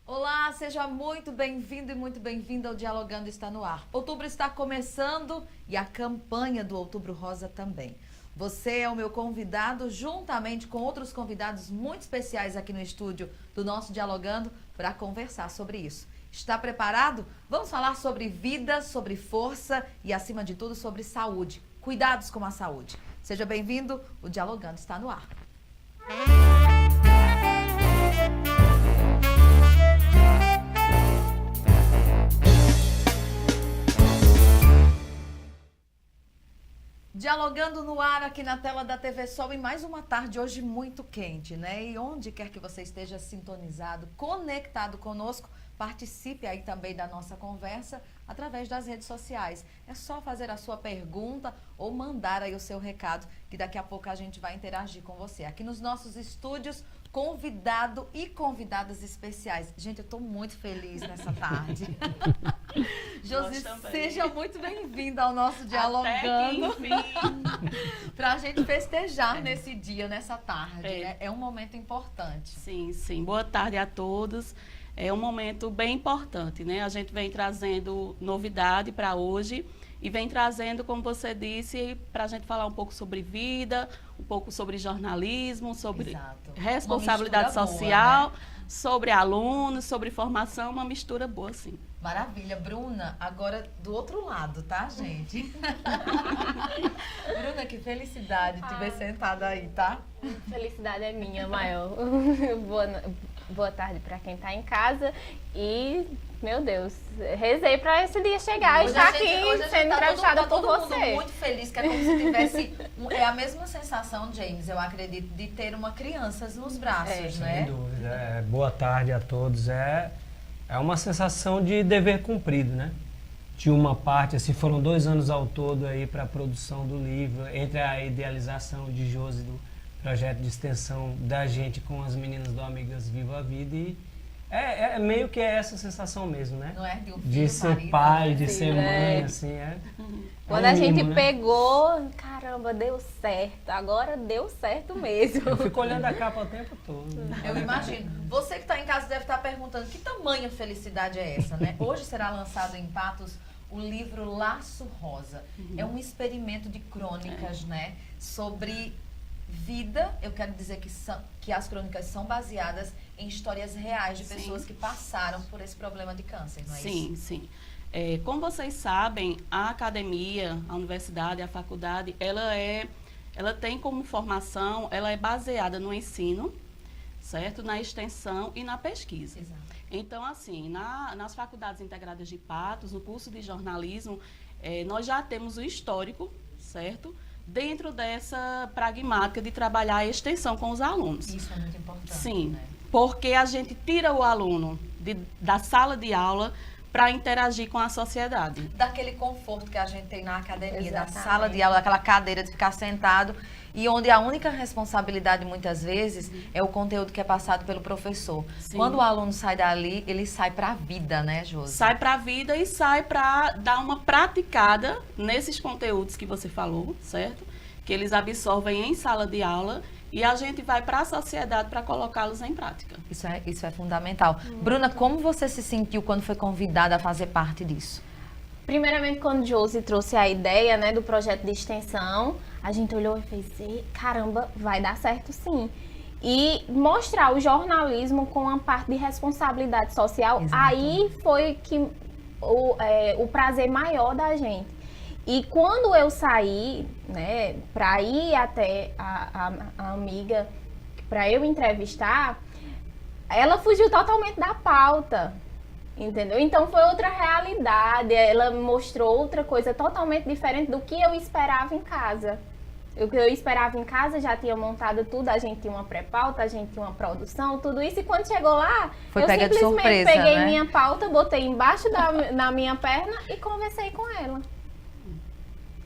Olá, seja muito bem-vindo e muito bem-vinda ao Dialogando Está no Ar. Outubro está começando e a campanha do Outubro Rosa também. Você é o meu convidado, juntamente com outros convidados muito especiais aqui no estúdio do nosso Dialogando, para conversar sobre isso. Está preparado? Vamos falar sobre vida, sobre força e, acima de tudo, sobre saúde. Cuidados com a saúde. Seja bem-vindo, o Dialogando está no ar. Dialogando no ar aqui na tela da TV Sol em mais uma tarde hoje muito quente, né? E onde quer que você esteja sintonizado, conectado conosco, participe aí também da nossa conversa através das redes sociais. É só fazer a sua pergunta ou mandar aí o seu recado, que daqui a pouco a gente vai interagir com você. Aqui nos nossos estúdios, convidado e convidadas especiais. Gente, eu estou muito feliz nessa tarde. Josi, seja muito bem-vinda ao nosso Dialogando. Para a gente festejar nesse dia, nessa tarde. Né? É um momento importante. Sim, sim. Boa tarde a todos. É um momento bem importante, né? A gente vem trazendo novidade para hoje e vem trazendo, como você disse, para a gente falar um pouco sobre vida, um pouco sobre jornalismo, sobre responsabilidade social, boa, né? Sobre alunos, sobre formação, uma mistura boa, sim. Maravilha. Bruna, agora do outro lado, tá, gente? Bruna, que felicidade te ver sentada aí, tá? Felicidade é minha, maior. Boa tarde para quem está em casa e, meu Deus, rezei para esse dia chegar e estar aqui sendo entrevistada por você. Todo mundo muito feliz, que é como se tivesse... É a mesma sensação, James, eu acredito, de ter uma criança nos braços, né? Sem dúvida. Boa tarde a todos. É uma sensação de dever cumprido, né? De uma parte, assim, foram 2 anos ao todo aí para a produção do livro, entre a idealização de Josi do projeto de extensão da gente com as meninas do Amigas Viva a Vida e é meio que essa sensação mesmo, né? Não é de um filho de ser marido, pai, né? de ser mãe, assim, Quando a gente pegou, caramba, deu certo, agora deu certo mesmo. Eu fico olhando a capa o tempo todo. Eu imagino. Você que está em casa deve estar perguntando que tamanha felicidade é essa, né? Hoje será lançado em Patos o livro Laço Rosa. É um experimento de crônicas, né? Sobre vida. Eu quero dizer que as crônicas são baseadas em histórias reais de pessoas que passaram por esse problema de câncer, não é isso? Sim, sim. Como vocês sabem, a academia, a universidade, a faculdade, ela tem como formação, ela é baseada no ensino, certo? Na extensão e na pesquisa. Exato. Então, assim, nas faculdades integradas de Patos, no curso de jornalismo, nós já temos o histórico, certo? Dentro dessa pragmática de trabalhar a extensão com os alunos. Isso é muito importante. Sim, né? Porque a gente tira o aluno da sala de aula para interagir com a sociedade. Daquele conforto que a gente tem na academia, Exatamente. na sala de aula, daquela cadeira de ficar sentado, e onde a única responsabilidade, muitas vezes, é o conteúdo que é passado pelo professor. Sim. Quando o aluno sai dali, ele sai para a vida, né, Josi? Sai para a vida e sai para dar uma praticada nesses conteúdos que você falou, certo? Que eles absorvem em sala de aula e a gente vai para a sociedade para colocá-los em prática. Isso é fundamental. Bruna, como você se sentiu quando foi convidada a fazer parte disso? Primeiramente, quando Josi trouxe a ideia, né, do projeto de extensão, a gente olhou e fez, caramba, vai dar certo sim. E mostrar o jornalismo com uma parte de responsabilidade social, Exato. Aí foi que o prazer maior da gente. E quando eu saí, né, para ir até a amiga, para eu entrevistar, ela fugiu totalmente da pauta. Entendeu? Então foi outra realidade, ela mostrou outra coisa totalmente diferente do que eu esperava em casa. O que eu esperava em casa já tinha montado tudo, a gente tinha uma pré-pauta, a gente tinha uma produção, tudo isso. E quando chegou lá, foi eu pega de simplesmente surpresa, peguei né? minha pauta, botei embaixo na minha perna e conversei com ela.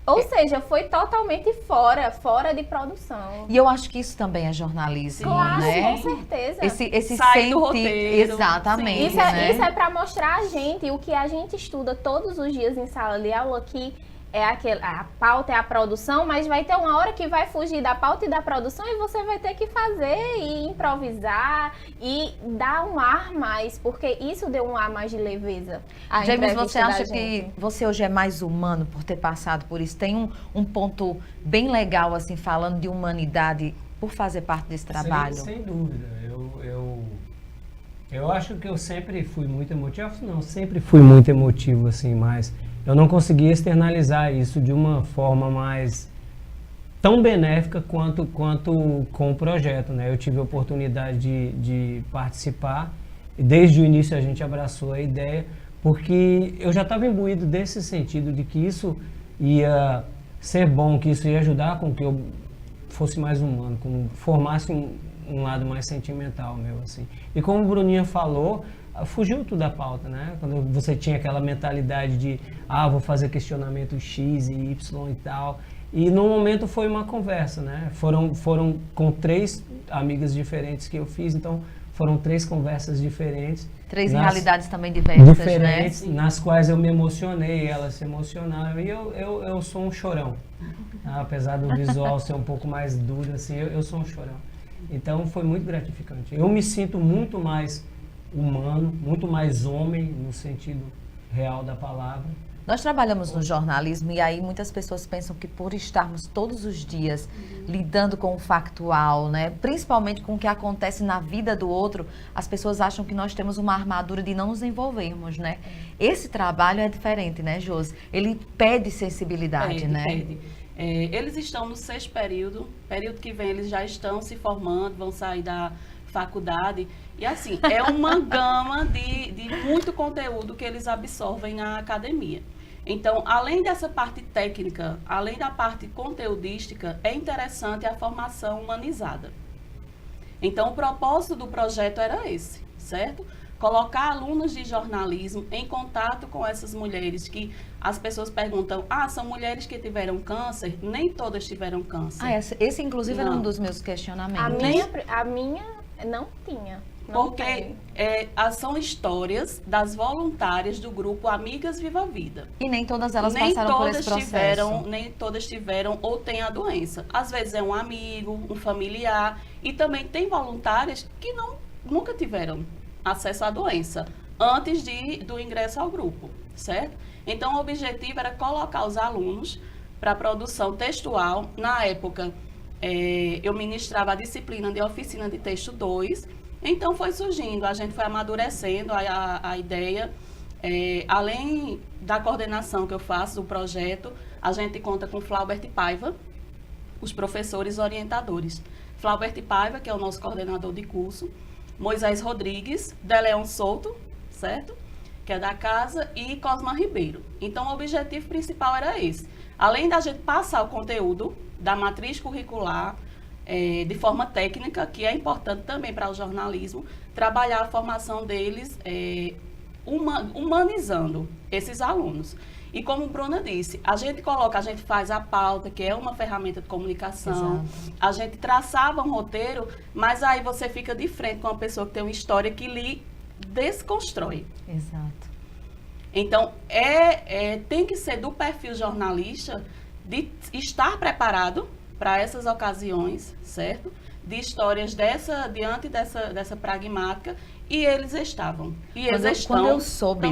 Ou seja, foi totalmente fora de produção. E eu acho que isso também é jornalismo, Claro, né? com certeza. Esse Sai do roteiro. Exatamente, Isso né? é para mostrar a gente, o que a gente estuda todos os dias em sala de aula, que a pauta é a produção, mas vai ter uma hora que vai fugir da pauta e da produção e você vai ter que fazer e improvisar e dar um ar mais, porque isso deu um ar mais de leveza. James, você acha que você hoje é mais humano por ter passado por isso? Tem um ponto bem legal, assim, falando de humanidade por fazer parte desse trabalho? Sem dúvida. Eu acho que eu sempre fui muito emotivo. Não, sempre fui muito emotivo, assim, mas eu não conseguia externalizar isso de uma forma mais tão benéfica quanto com o projeto, né? Eu tive a oportunidade de participar e desde o início a gente abraçou a ideia, porque eu já estava imbuído desse sentido de que isso ia ser bom, que isso ia ajudar com que eu fosse mais humano, formasse um lado mais sentimental meu, assim. E como o Bruninha falou, fugiu tudo da pauta, né? Quando você tinha aquela mentalidade de, vou fazer questionamento X e Y e tal. E no momento foi uma conversa, né? Foram com 3 amigas diferentes que eu fiz, então foram 3 conversas diferentes. 3 realidades também diversas, né? Nas quais eu me emocionei, elas se emocionaram. E eu sou um chorão. Apesar do visual ser um pouco mais duro, assim, eu sou um chorão. Então foi muito gratificante. Eu me sinto muito mais humano, muito mais homem, no sentido real da palavra. Nós trabalhamos no jornalismo e aí muitas pessoas pensam que por estarmos todos os dias lidando com o factual, né, principalmente com o que acontece na vida do outro, as pessoas acham que nós temos uma armadura de não nos envolvermos, né? Esse trabalho é diferente, né, Josi? Ele pede sensibilidade, né? Pede. Eles estão no 6º período que vem eles já estão se formando, vão sair da faculdade. E assim, é uma gama de muito conteúdo que eles absorvem na academia. Então, além dessa parte técnica, além da parte conteudística, é interessante a formação humanizada. Então, o propósito do projeto era esse, certo? Colocar alunos de jornalismo em contato com essas mulheres que as pessoas perguntam, são mulheres que tiveram câncer? Nem todas tiveram câncer. Esse inclusive era um dos meus questionamentos. A minha não tinha. Porque são histórias das voluntárias do grupo Amigas Viva a Vida. E nem todas elas passaram por esse processo. Nem todas tiveram ou têm a doença. Às vezes é um amigo, um familiar. E também tem voluntárias que nunca tiveram acesso à doença antes do ingresso ao grupo, certo? Então, o objetivo era colocar os alunos para a produção textual. Na época, eu ministrava a disciplina de oficina de texto 2, então foi surgindo, a gente foi amadurecendo a ideia. Além da coordenação que eu faço do projeto, a gente conta com Flaubert Paiva, os professores orientadores. Flaubert Paiva, que é o nosso coordenador de curso, Moisés Rodrigues, Deleon Souto, certo? Que é da casa, e Cosma Ribeiro. Então, o objetivo principal era esse. Além da gente passar o conteúdo da matriz curricular de forma técnica, que é importante também para o jornalismo, trabalhar a formação deles humanizando esses alunos. E como a Bruna disse, a gente faz a pauta, que é uma ferramenta de comunicação. Exato. A gente traçava um roteiro, mas aí você fica de frente com uma pessoa que tem uma história que lhe desconstrói. Exato. Então, tem que ser do perfil jornalista de estar preparado para essas ocasiões, certo? De histórias diante dessa pragmática, e eles estavam. E eles estão. Quando eu soube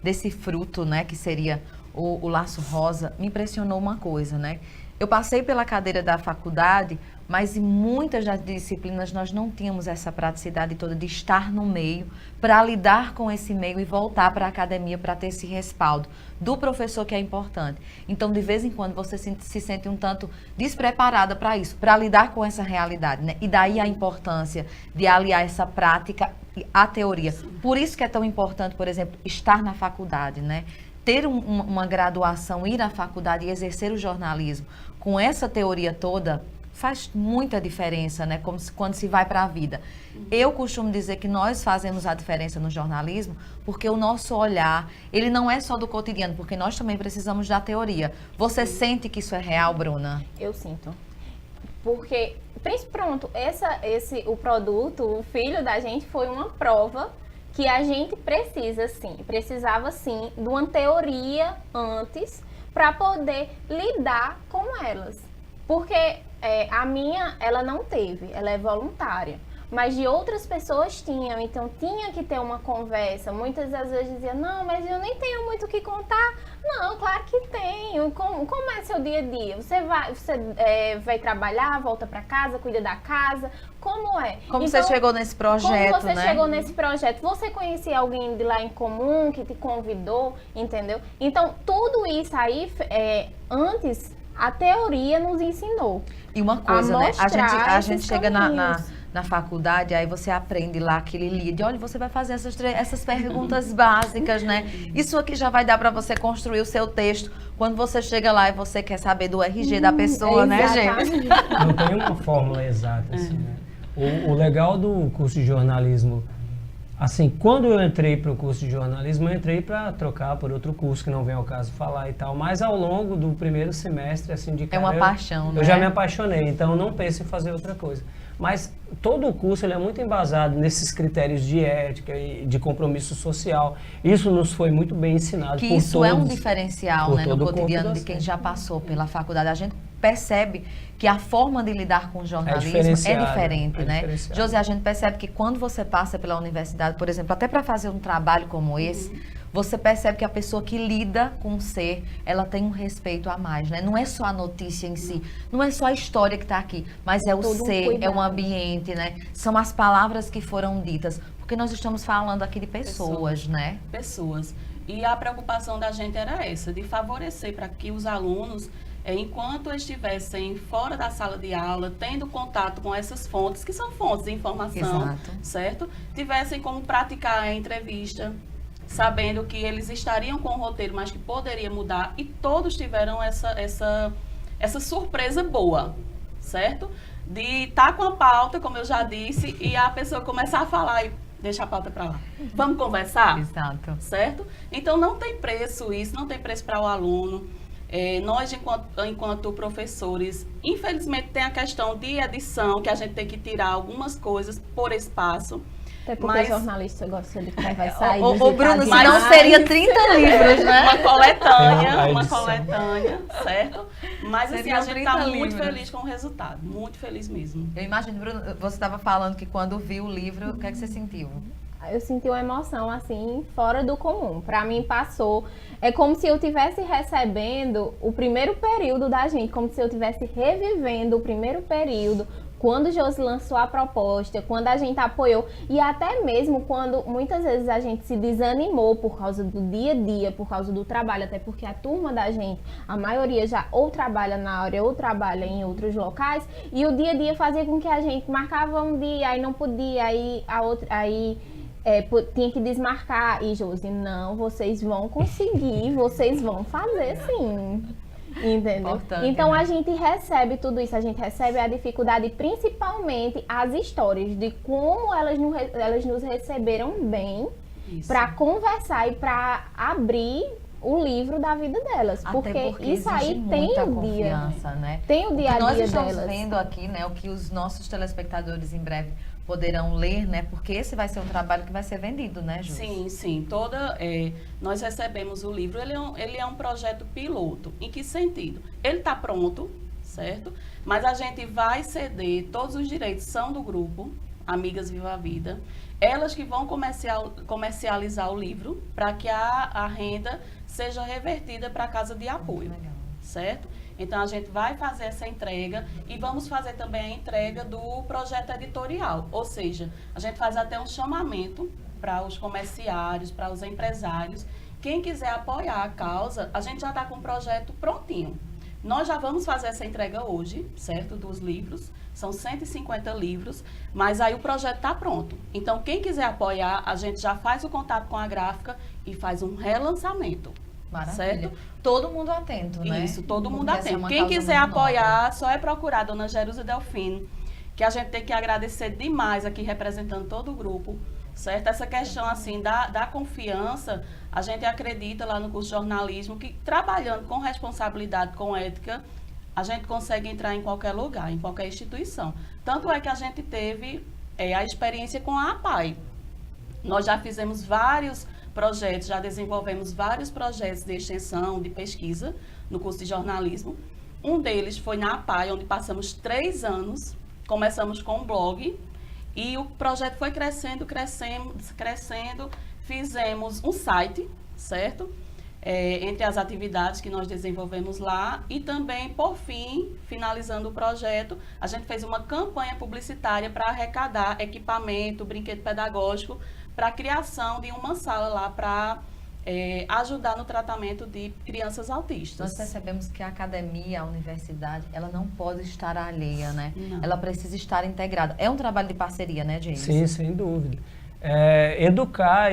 desse fruto, né, que seria o laço rosa, me impressionou uma coisa, né? Eu passei pela cadeira da faculdade, mas em muitas das disciplinas nós não tínhamos essa praticidade toda de estar no meio, para lidar com esse meio e voltar para a academia para ter esse respaldo do professor, que é importante. Então, de vez em quando, você se sente um tanto despreparada para isso, para lidar com essa realidade, né? E daí a importância de aliar essa prática à teoria. Por isso que é tão importante, por exemplo, estar na faculdade, né? Ter uma graduação, ir à faculdade e exercer o jornalismo com essa teoria toda faz muita diferença, né? Quando se vai para a vida. Eu costumo dizer que nós fazemos a diferença no jornalismo porque o nosso olhar, ele não é só do cotidiano, porque nós também precisamos da teoria. Você sente que isso é real, Bruna? Eu sinto. Porque, pronto, o produto, o filho da gente foi uma prova que a gente precisava sim, de uma teoria antes, para poder lidar com elas. Porque a minha, ela não teve, ela é voluntária. Mas de outras pessoas tinham, então tinha que ter uma conversa. Muitas das vezes diziam, não, mas eu nem tenho muito o que contar. Não, claro que tenho. Como é seu dia a dia? Você vai trabalhar, volta para casa, cuida da casa? Como é? Como então, você chegou nesse projeto, como você né? chegou nesse projeto? Você conhecia alguém de lá em comum que te convidou, entendeu? Então, tudo isso aí, antes, a teoria nos ensinou. E uma coisa, né? A gente esses chega caminhos. na faculdade, aí você aprende lá aquele lead. Olha, você vai fazer essas perguntas básicas, né? Isso aqui já vai dar para você construir o seu texto. Quando você chega lá e você quer saber do RG da pessoa, né, gente? Não tem uma fórmula exata, assim, né? O legal do curso de jornalismo, assim, quando eu entrei para o curso de jornalismo, eu entrei para trocar por outro curso, que não vem ao caso falar e tal, mas ao longo do primeiro semestre, assim, de cara, uma paixão, né? Eu já me apaixonei, então não penso em fazer outra coisa. Mas todo o curso ele é muito embasado nesses critérios de ética e de compromisso social. Isso nos foi muito bem ensinado Que por isso todos, é um diferencial, né, no todo o cotidiano corpo de quem docente. já passou pela faculdade. A gente percebe que a forma de lidar com o jornalismo é diferenciada, diferente, é né? diferenciada. Josi, a gente percebe que quando você passa pela universidade, por exemplo, até para fazer um trabalho como esse, você percebe que a pessoa que lida com o ser, ela tem um respeito a mais, né? Não é só a notícia em si, não é só a história que está aqui, mas é o Todo um ser, é cuidado. o ambiente, né? São as palavras que foram ditas, porque nós estamos falando aqui de pessoas, né? Pessoas. E a preocupação da gente era essa, de favorecer para que os alunos, enquanto estivessem fora da sala de aula, tendo contato com essas fontes, que são fontes de informação, Exato. certo? Tivessem como praticar a entrevista, sabendo que eles estariam com o roteiro, mas que poderia mudar, e todos tiveram essa surpresa boa, certo? De estar com a pauta, como eu já disse, e a pessoa começar a falar e deixa a pauta para lá. Vamos conversar? Exato. Certo? Então, não tem preço isso, não tem preço para o aluno. Nós, enquanto professores, infelizmente tem a questão de edição, que a gente tem que tirar algumas coisas por espaço. Até porque Mas- jornalista gosta de conversar e Ô, digitar Bruno, demais. senão seria 30 livros, né? Uma coletânea, Tem a uma edição. coletânea, certo? Mas assim, Seriam a gente está 30 muito livros. feliz com o resultado, muito feliz mesmo. Eu imagino, Bruno, você estava falando que quando viu o livro, o que é que você sentiu? Eu senti uma emoção, assim, fora do comum. Pra mim, passou. É como se eu estivesse recebendo o primeiro período da gente, como se eu estivesse revivendo o primeiro período, quando o Josi lançou a proposta, quando a gente apoiou, e até mesmo quando muitas vezes a gente se desanimou por causa do dia a dia, por causa do trabalho, até porque a turma da gente, a maioria já ou trabalha na área ou trabalha em outros locais, e o dia a dia fazia com que a gente marcava um dia, aí não podia, tinha que desmarcar. E Josi, não, vocês vão conseguir, vocês vão fazer sim. Entendeu? Importante, Então né? a gente recebe tudo isso, a gente recebe a dificuldade, principalmente as histórias de como elas nos receberam bem Isso. para conversar e para abrir o livro da vida delas. Até porque isso aí exige tem muita o dia. confiança, né? Tem o dia que a nós dia estamos delas. vendo aqui, né, o que os nossos telespectadores em breve poderão ler, né? Porque esse vai ser um trabalho que vai ser vendido, né, Ju? Sim, sim. Nós recebemos o livro, ele é um projeto piloto. Em que sentido? Ele está pronto, certo? Mas a gente vai ceder, todos os direitos são do grupo, Amigas Viva a Vida. Elas que vão comercializar o livro para que a renda seja revertida para a casa de apoio. Legal. Certo? Então, a gente vai fazer essa entrega e vamos fazer também a entrega do projeto editorial. Ou seja, a gente faz até um chamamento para os comerciários, para os empresários. Quem quiser apoiar a causa, a gente já está com o projeto prontinho. Nós já vamos fazer essa entrega hoje, certo? Dos livros. São 150 livros, mas aí o projeto está pronto. Então, quem quiser apoiar, a gente já faz o contato com a gráfica e faz um relançamento. Maravilha. Certo? Todo mundo atento, né? Isso, todo mundo Porque essa é atento. uma Quem causa quiser muito nobre. apoiar, só é procurar a dona Jerusa Delfino, que a gente tem que agradecer demais aqui, representando todo o grupo, certo? Essa questão, assim, da confiança, a gente acredita lá no curso de jornalismo que, trabalhando com responsabilidade, com ética, a gente consegue entrar em qualquer lugar, em qualquer instituição. Tanto é que a gente teve a experiência com a APAI. Nós já fizemos vários projetos, já desenvolvemos vários projetos de extensão, de pesquisa no curso de jornalismo. Um deles foi na APAE, onde passamos 3 anos, começamos com um blog e o projeto foi crescendo, fizemos um site, certo? Entre as atividades que nós desenvolvemos lá e também, por fim, finalizando o projeto, a gente fez uma campanha publicitária para arrecadar equipamento, brinquedo pedagógico, para a criação de uma sala lá para ajudar no tratamento de crianças autistas. Nós percebemos que a academia, a universidade, ela não pode estar alheia, né? Não. Ela precisa estar integrada. É um trabalho de parceria, né, James? Sim, sem dúvida. Educar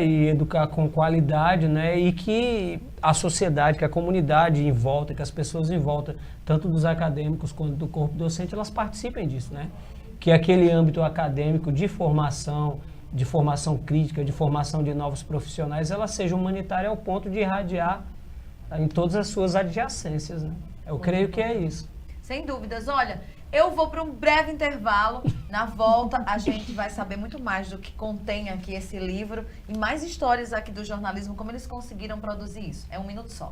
com qualidade, né? E que a sociedade, que a comunidade em volta, que as pessoas em volta, tanto dos acadêmicos quanto do corpo docente, elas participem disso, né? Que aquele âmbito acadêmico de formação crítica, de formação de novos profissionais, ela seja humanitária ao ponto de irradiar em todas as suas adjacências, né? Eu creio que é isso. Sem dúvidas. Olha, eu vou para um breve intervalo. Na volta, a gente vai saber muito mais do que contém aqui esse livro e mais histórias aqui do jornalismo, como eles conseguiram produzir isso. É 1 minuto só.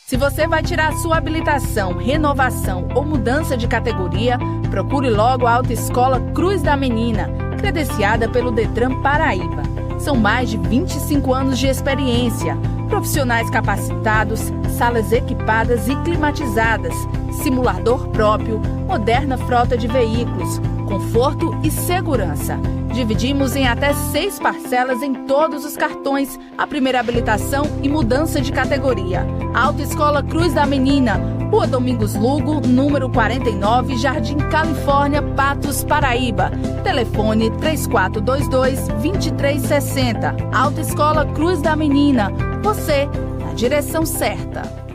Se você vai tirar a sua habilitação, renovação ou mudança de categoria, procure logo a Autoescola Cruz da Menina, credenciada pelo Detran Paraíba. São mais de 25 anos de experiência, profissionais capacitados, salas equipadas e climatizadas, simulador próprio, moderna frota de veículos, conforto e segurança. Dividimos em até 6 parcelas em todos os cartões, a primeira habilitação e mudança de categoria. Autoescola Cruz da Menina, Rua Domingos Lugo, número 49, Jardim Califórnia, Patos, Paraíba. Telefone 3422-2360. Autoescola Cruz da Menina, você na direção certa.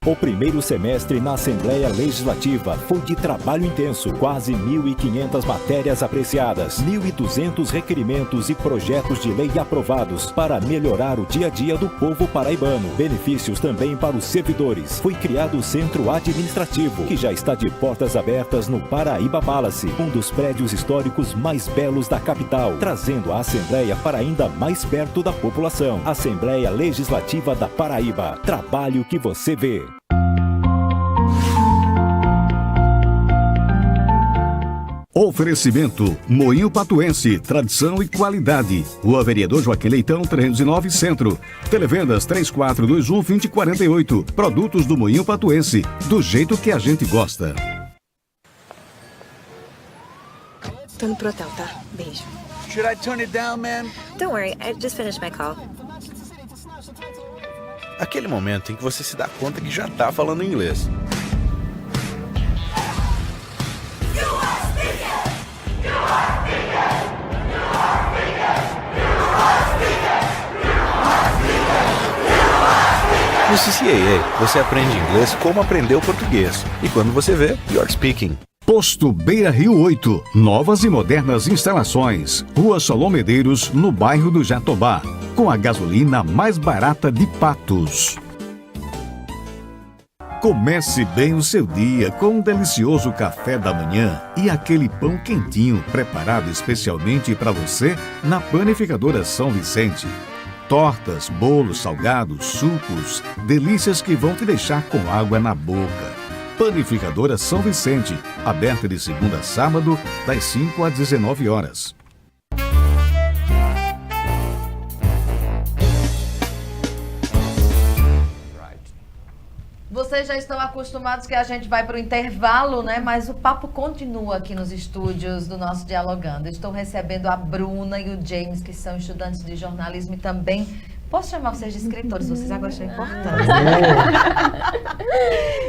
O primeiro semestre na Assembleia Legislativa foi de trabalho intenso. Quase 1.500 matérias apreciadas, 1.200 requerimentos e projetos de lei aprovados para melhorar o dia a dia do povo paraibano. Benefícios também para os servidores. Foi criado o Centro Administrativo, que já está de portas abertas no Paraíba Palace, um dos prédios históricos mais belos da capital, trazendo a Assembleia para ainda mais perto da população. Assembleia Legislativa da Paraíba. Trabalho que você vê. Oferecimento Moinho Patuense, tradição e qualidade. Rua Vereador Joaquim Leitão, 309 Centro. Televendas 3421-2048. Produtos do Moinho Patuense, do jeito que a gente gosta. Tô indo pro hotel, tá? Beijo. Should I turn it down, man? Don't worry, I just finished my call. Aquele momento em que você se dá conta que já tá falando inglês. No CCAA, você aprende inglês como aprendeu português. E quando você vê, you're speaking. Posto Beira Rio 8. Novas e modernas instalações. Rua Solon Medeiros, no bairro do Jatobá. Com a gasolina mais barata de Patos. Comece bem o seu dia com um delicioso café da manhã e aquele pão quentinho preparado especialmente para você na Panificadora São Vicente. Tortas, bolos, salgados, sucos, delícias que vão te deixar com água na boca. Panificadora São Vicente, aberta de segunda a sábado, das 5 às 19 horas. Vocês já estão acostumados que a gente vai para o intervalo, né? Mas o papo continua aqui nos estúdios do nosso Dialogando. Estou recebendo a Bruna e o James, que são estudantes de jornalismo e também... Posso chamar vocês de escritores? Vocês agora acham importante.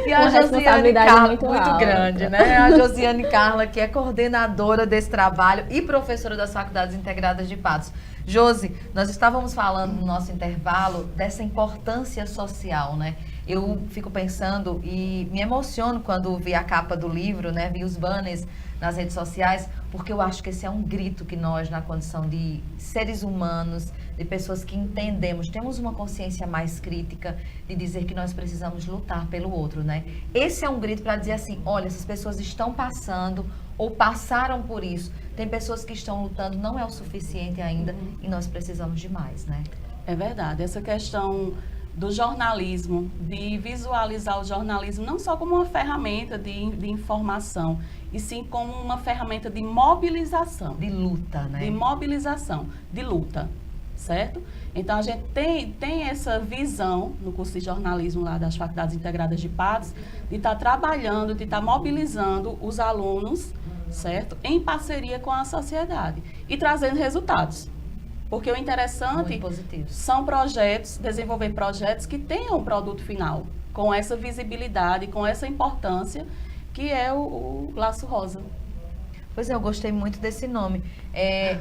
E a Josiane Carla, muito grande, né? A Josiane Carla, que é coordenadora desse trabalho e professora das Faculdades Integradas de Patos. Josi, nós estávamos falando no nosso intervalo dessa importância social, né? Eu fico pensando e me emociono quando vi a capa do livro, né? Vi os banners nas redes sociais, porque eu acho que esse é um grito que nós, na condição de seres humanos, de pessoas que entendemos, temos uma consciência mais crítica de dizer que nós precisamos lutar pelo outro, né? Esse é um grito para dizer assim, olha, essas pessoas estão passando ou passaram por isso. Tem pessoas que estão lutando, não é o suficiente ainda e nós precisamos de mais, né? É verdade. Essa questão do jornalismo, de visualizar o jornalismo não só como uma ferramenta de informação, e sim como uma ferramenta de mobilização. De luta, né? De mobilização, de luta, certo? Então, a gente tem essa visão no curso de jornalismo lá das Faculdades Integradas de Patos, de estar trabalhando, de estar mobilizando os alunos, certo? Em parceria com a sociedade e trazendo resultados. Porque o interessante são projetos, desenvolver projetos que tenham um produto final, com essa visibilidade, com essa importância, que é o Laço Rosa. Pois é, eu gostei muito desse nome.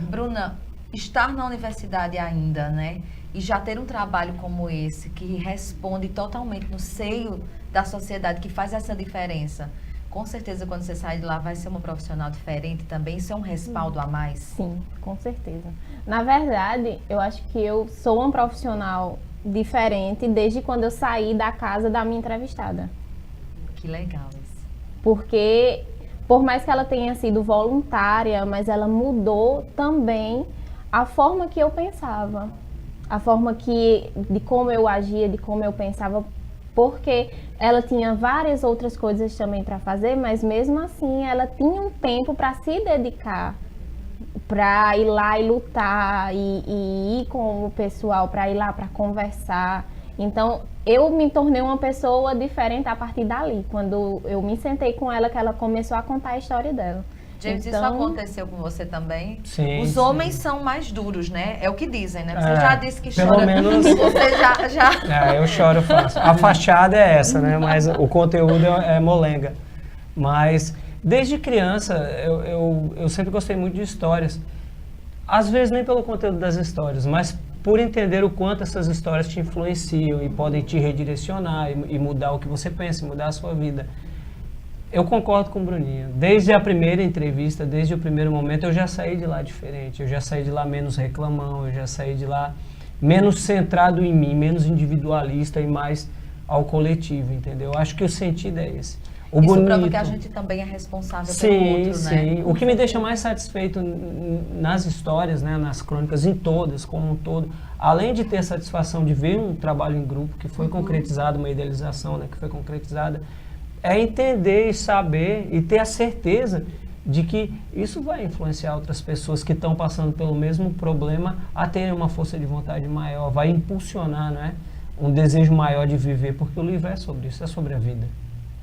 Bruna, estar na universidade ainda, né? E já ter um trabalho como esse, que responde totalmente no seio da sociedade, que faz essa diferença. Com certeza, quando você sair de lá, vai ser uma profissional diferente também. Isso é um respaldo a mais? Sim, com certeza. Na verdade, eu acho que eu sou uma profissional diferente desde quando eu saí da casa da minha entrevistada. Que legal isso. Porque, por mais que ela tenha sido voluntária, mas ela mudou também a forma que eu pensava. A forma de como eu agia, de como eu pensava, porque ela tinha várias outras coisas também para fazer, mas mesmo assim ela tinha um tempo para se dedicar, para ir lá e lutar, e ir com o pessoal, para ir lá para conversar. Então, eu me tornei uma pessoa diferente a partir dali, quando eu me sentei com ela, que ela começou a contar a história dela. James, isso aconteceu com você também? Sim. Os homens são mais duros, né? É o que dizem, né? Você já disse que pelo chora. Menos, você já... eu choro fácil. A fachada é essa, né? Mas o conteúdo é molenga. Mas, desde criança, eu sempre gostei muito de histórias. Às vezes nem pelo conteúdo das histórias, mas por entender o quanto essas histórias te influenciam e podem te redirecionar e mudar o que você pensa, mudar a sua vida. Eu concordo com o Bruninho. Desde a primeira entrevista, desde o primeiro momento, eu já saí de lá diferente. Eu já saí de lá menos reclamão, eu já saí de lá menos centrado em mim, menos individualista e mais ao coletivo, entendeu? Acho que o sentido é esse. Isso prova que a gente também é responsável pelo outro, né? Sim. O que me deixa mais satisfeito nas histórias, né, nas crônicas, em todas, como um todo, além de ter a satisfação de ver um trabalho em grupo que foi concretizado, uma idealização, né, que foi concretizada, é entender e saber e ter a certeza de que isso vai influenciar outras pessoas que estão passando pelo mesmo problema a terem uma força de vontade maior, vai impulsionar, né, um desejo maior de viver, porque o livro é sobre isso, é sobre a vida.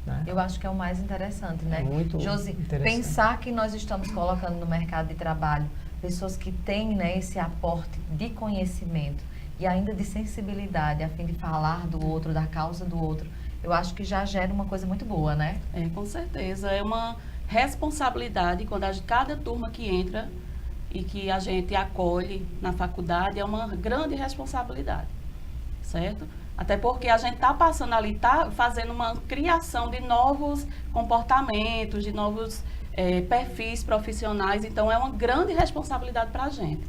Né? Eu acho que é o mais interessante, né? Muito Josi, interessante. Pensar que nós estamos colocando no mercado de trabalho pessoas que têm, né, esse aporte de conhecimento e ainda de sensibilidade a fim de falar do outro, da causa do outro, eu acho que já gera uma coisa muito boa, né? Com certeza. É uma responsabilidade quando cada turma que entra e que a gente acolhe na faculdade é uma grande responsabilidade, certo? Até porque a gente está passando ali, está fazendo uma criação de novos comportamentos, de novos perfis profissionais, então é uma grande responsabilidade para a gente.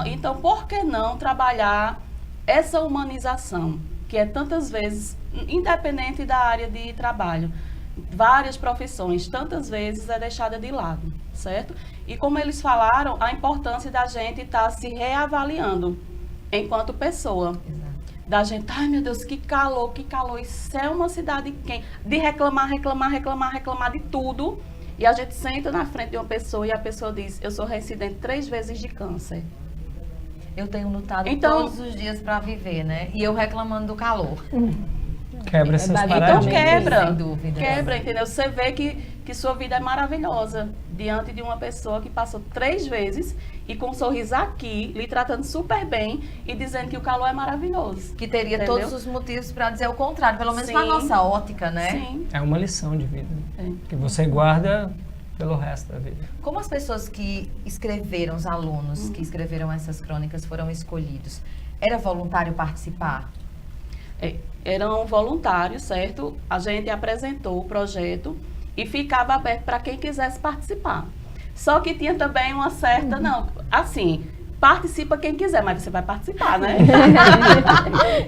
Então, por que não trabalhar essa humanização, que é tantas vezes, independente da área de trabalho, várias profissões, tantas vezes é deixada de lado, certo? E como eles falaram, a importância da gente estar se reavaliando enquanto pessoa. Exato. Da gente, ai meu Deus, que calor, isso é uma cidade quente, de reclamar de tudo, e a gente senta na frente de uma pessoa e a pessoa diz, eu sou residente 3 vezes de câncer. Eu tenho lutado todos os dias para viver, né? E eu reclamando do calor. Quebra essas paradas. Então quebra, sem dúvida. Quebra, entendeu? Você vê que sua vida é maravilhosa diante de uma pessoa que passou 3 vezes e com um sorriso aqui, lhe tratando super bem e dizendo que o calor é maravilhoso. Que teria entendeu? todos os motivos para dizer o contrário, pelo menos Sim. na nossa ótica, né? Sim. É uma lição de vida, que você guarda pelo resto da vida. Como as pessoas que escreveram, os alunos que escreveram essas crônicas foram escolhidos? Era voluntário participar? Eram voluntários, certo? A gente apresentou o projeto e ficava aberto para quem quisesse participar. Só que tinha também uma certa, não, assim, participa quem quiser, mas você vai participar, né?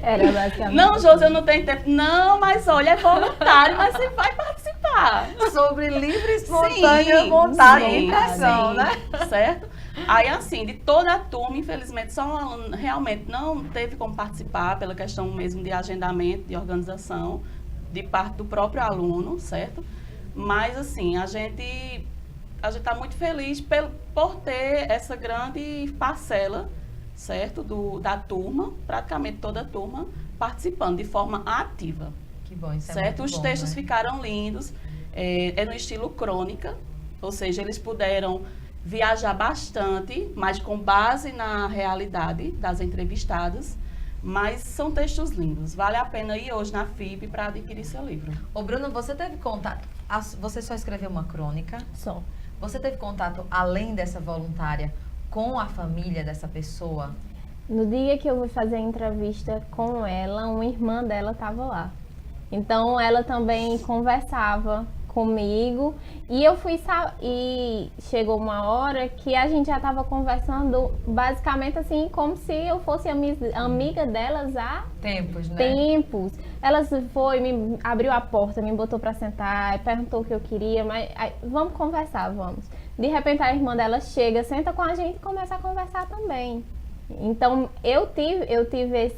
Era basicamente. Não, Josi, eu não tenho tempo. Não, mas olha, é voluntário, mas você vai participar. Sobre livre, espontânea vontade e impressão, né? Certo? Aí, assim, de toda a turma, infelizmente, só um aluno realmente não teve como participar pela questão mesmo de agendamento, de organização, de parte do próprio aluno, certo? Mas, assim, a gente está muito feliz por ter essa grande parcela, certo? Da turma, praticamente toda a turma, participando de forma ativa. Que bom, isso é certo? muito Os bom, textos né? ficaram lindos, é no estilo crônica, ou seja, eles puderam viajar bastante, mas com base na realidade das entrevistadas, mas são textos lindos. Vale a pena ir hoje na FIB para adquirir seu livro. Ô Bruno, você teve contato, você só escreveu uma crônica? Só. Você teve contato, além dessa voluntária, com a família dessa pessoa? No dia que eu fui fazer a entrevista com ela, uma irmã dela estava lá. Então, ela também conversava comigo e e chegou uma hora que a gente já estava conversando basicamente assim, como se eu fosse amiga delas há Tempos, né? tempos. Ela me abriu a porta, me botou para sentar, perguntou o que eu queria, mas vamos conversar, vamos. De repente a irmã dela chega, senta com a gente e começa a conversar também. Então eu tive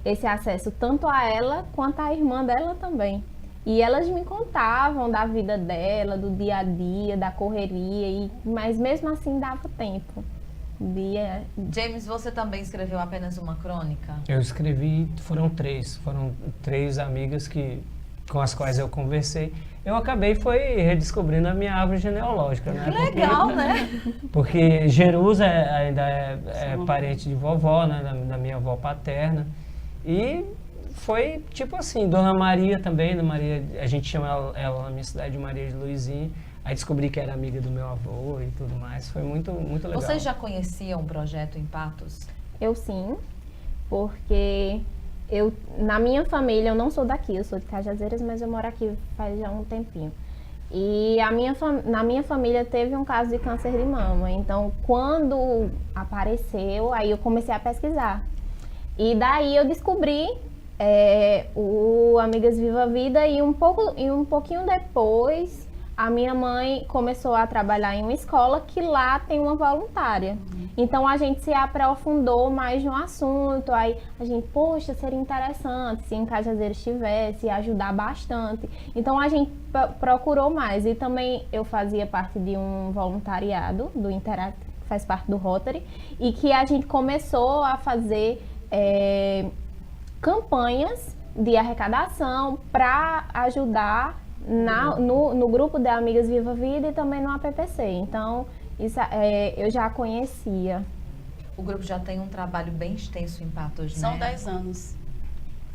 esse acesso tanto a ela quanto à irmã dela também. E elas me contavam da vida dela, do dia a dia, da correria, mas mesmo assim dava tempo. James, você também escreveu apenas uma crônica? Eu escrevi, foram três amigas com as quais eu conversei. Eu acabei redescobrindo a minha árvore genealógica, né? Legal, né? Porque Jerusa ainda é parente de vovó, né? Da minha avó paterna. E foi tipo assim, Dona Maria também, a gente chama ela na minha cidade de Maria de Luizinha. Aí descobri que era amiga do meu avô e tudo mais. Foi muito, muito legal. Vocês já conheciam o projeto em Patos? Eu sim, porque na minha família, eu não sou daqui, eu sou de Cajazeiras, mas eu moro aqui faz já um tempinho. E na minha família teve um caso de câncer de mama. Então, quando apareceu, aí eu comecei a pesquisar. E daí eu descobri o Amigas Viva a Vida e um pouquinho depois a minha mãe começou a trabalhar em uma escola que lá tem uma voluntária. Então a gente se aprofundou mais no assunto, aí a gente, poxa, seria interessante se em Cajazeiras tivesse, ia ajudar bastante. Então a gente procurou mais e também eu fazia parte de um voluntariado do Interact, que faz parte do Rotary, e que a gente começou a fazer campanhas de arrecadação para ajudar no grupo de Amigas Viva a Vida e também no APPC. Então, isso eu já conhecia. O grupo já tem um trabalho bem extenso em Patos, né? São 10 anos.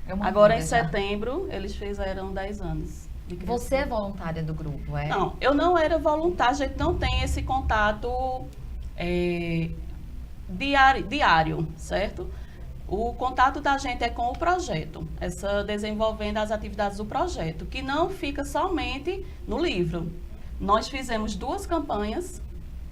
É uma Agora, vida em já. setembro, eles fizeram 10 anos. Você é voluntária do grupo, é? Não, eu não era voluntária, a gente não tem esse contato diário, certo? O contato da gente é com o projeto, desenvolvendo as atividades do projeto, que não fica somente no livro. Nós fizemos 2 campanhas,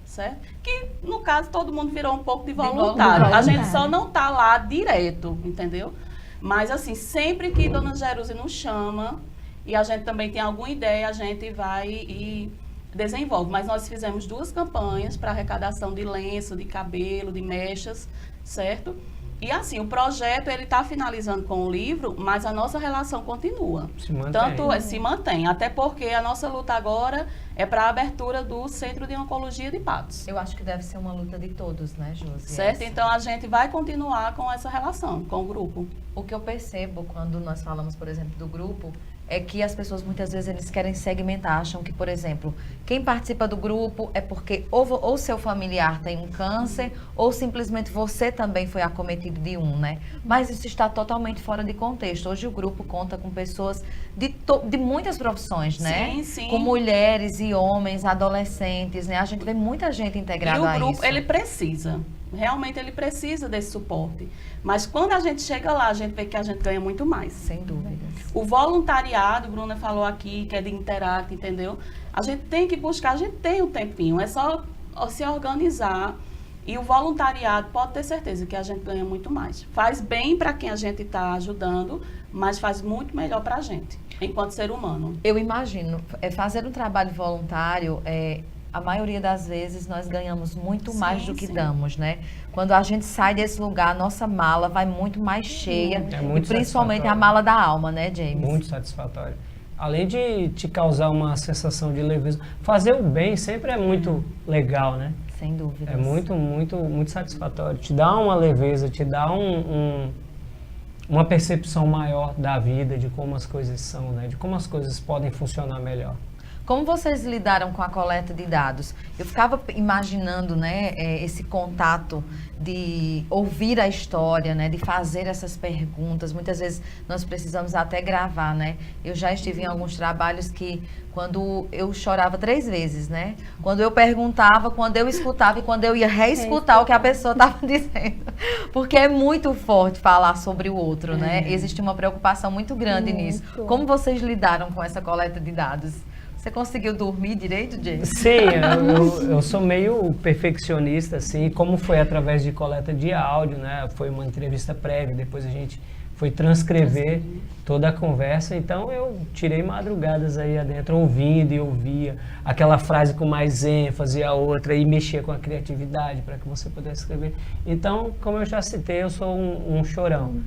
certo? Que, no caso, todo mundo virou um pouco de voluntário. A gente só não está lá direto, entendeu? Mas, assim, sempre que Dona Jerusa nos chama e a gente também tem alguma ideia, a gente vai e desenvolve. Mas nós fizemos 2 campanhas para arrecadação de lenço, de cabelo, de mechas, certo? E assim, o projeto ele está finalizando com o livro, mas a nossa relação continua. Se mantém. Se mantém, até porque a nossa luta agora é para a abertura do Centro de Oncologia de Patos. Eu acho que deve ser uma luta de todos, né, Josi? Certo? Então a gente vai continuar com essa relação, com o grupo. O que eu percebo quando nós falamos, por exemplo, do grupo, é que as pessoas muitas vezes eles querem segmentar, acham que, por exemplo, quem participa do grupo é porque ou seu familiar tem um câncer ou simplesmente você também foi acometido de um, né? Mas isso está totalmente fora de contexto. Hoje o grupo conta com pessoas de muitas profissões, né? Sim, sim. Com mulheres e homens, adolescentes, né? A gente vê muita gente integrada a E o grupo, isso. ele precisa. realmente ele precisa desse suporte. Mas quando a gente chega lá, a gente vê que a gente ganha muito mais. Sem dúvidas. O voluntariado, Bruna falou aqui, que é de Interact, entendeu? A gente tem que buscar, a gente tem um tempinho, é só se organizar. E o voluntariado, pode ter certeza que a gente ganha muito mais. Faz bem para quem a gente está ajudando, mas faz muito melhor para a gente, enquanto ser humano. Eu imagino, fazer um trabalho voluntário, a maioria das vezes nós ganhamos muito mais do que damos, né? Quando a gente sai desse lugar, a nossa mala vai muito mais cheia, e principalmente a mala da alma, né, James? Muito satisfatório. Além de te causar uma sensação de leveza, fazer o bem sempre é muito legal, né? Sem dúvida. É muito, muito, muito satisfatório. Te dá uma leveza, te dá uma percepção maior da vida, de como as coisas são, né? De como as coisas podem funcionar melhor. Como vocês lidaram com a coleta de dados? Eu ficava imaginando, né, esse contato de ouvir a história, né, de fazer essas perguntas. Muitas vezes nós precisamos até gravar, né? Eu já estive em alguns trabalhos que quando eu chorava 3 vezes, né? Quando eu perguntava, quando eu escutava e quando eu ia reescutar o que a pessoa estava dizendo. Porque é muito forte falar sobre o outro, né? Existe uma preocupação muito grande nisso. Como vocês lidaram com essa coleta de dados? Você conseguiu dormir direito, James? Sim, eu sou meio perfeccionista, assim, como foi através de coleta de áudio, né? Foi uma entrevista prévia, depois a gente foi transcrever toda a conversa, então eu tirei madrugadas aí adentro, ouvindo e ouvia aquela frase com mais ênfase, a outra, e mexia com a criatividade para que você pudesse escrever. Então, como eu já citei, eu sou um chorão.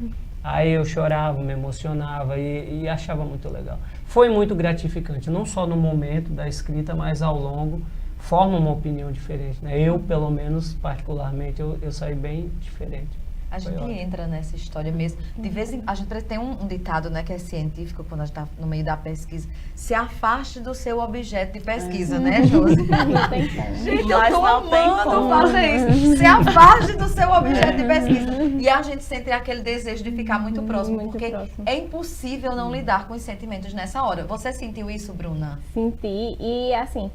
Aí eu chorava, me emocionava e achava muito legal. Foi muito gratificante, não só no momento da escrita, mas ao longo, forma uma opinião diferente, né? Eu, pelo menos, particularmente, eu saí bem diferente. A gente entra nessa história mesmo. De vez em a gente tem um ditado, né, que é científico, quando a gente está no meio da pesquisa. Se afaste do seu objeto de pesquisa, né, Josi? Não tem como. Gente, eu tô amando fazer isso. Se afaste do seu objeto de pesquisa. E a gente sente aquele desejo de ficar muito próximo, porque é impossível não lidar com os sentimentos nessa hora. Você sentiu isso, Bruna? Senti. E, assim,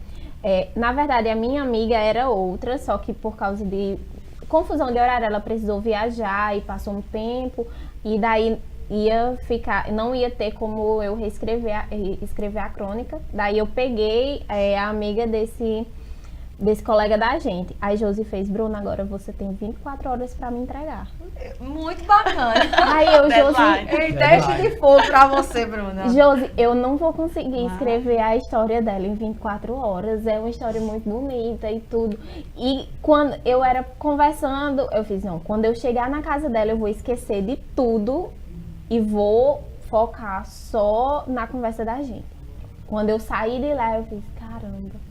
na verdade, a minha amiga era outra, só que por causa de confusão de horário, ela precisou viajar e passou um tempo, e daí não ia ter como eu escrever a crônica. Daí eu peguei a amiga desse colega da gente. Aí Josi fez: Bruna, agora você tem 24 horas pra me entregar. Muito bacana. Aí eu, Josi, teste de fogo pra você, Bruna. Josi, eu não vou conseguir escrever a história dela em 24 horas. É uma história muito bonita e tudo. E quando eu era conversando, eu fiz: não, quando eu chegar na casa dela, eu vou esquecer de tudo e vou focar só na conversa da gente. Quando eu saí de lá, eu fiz: caramba,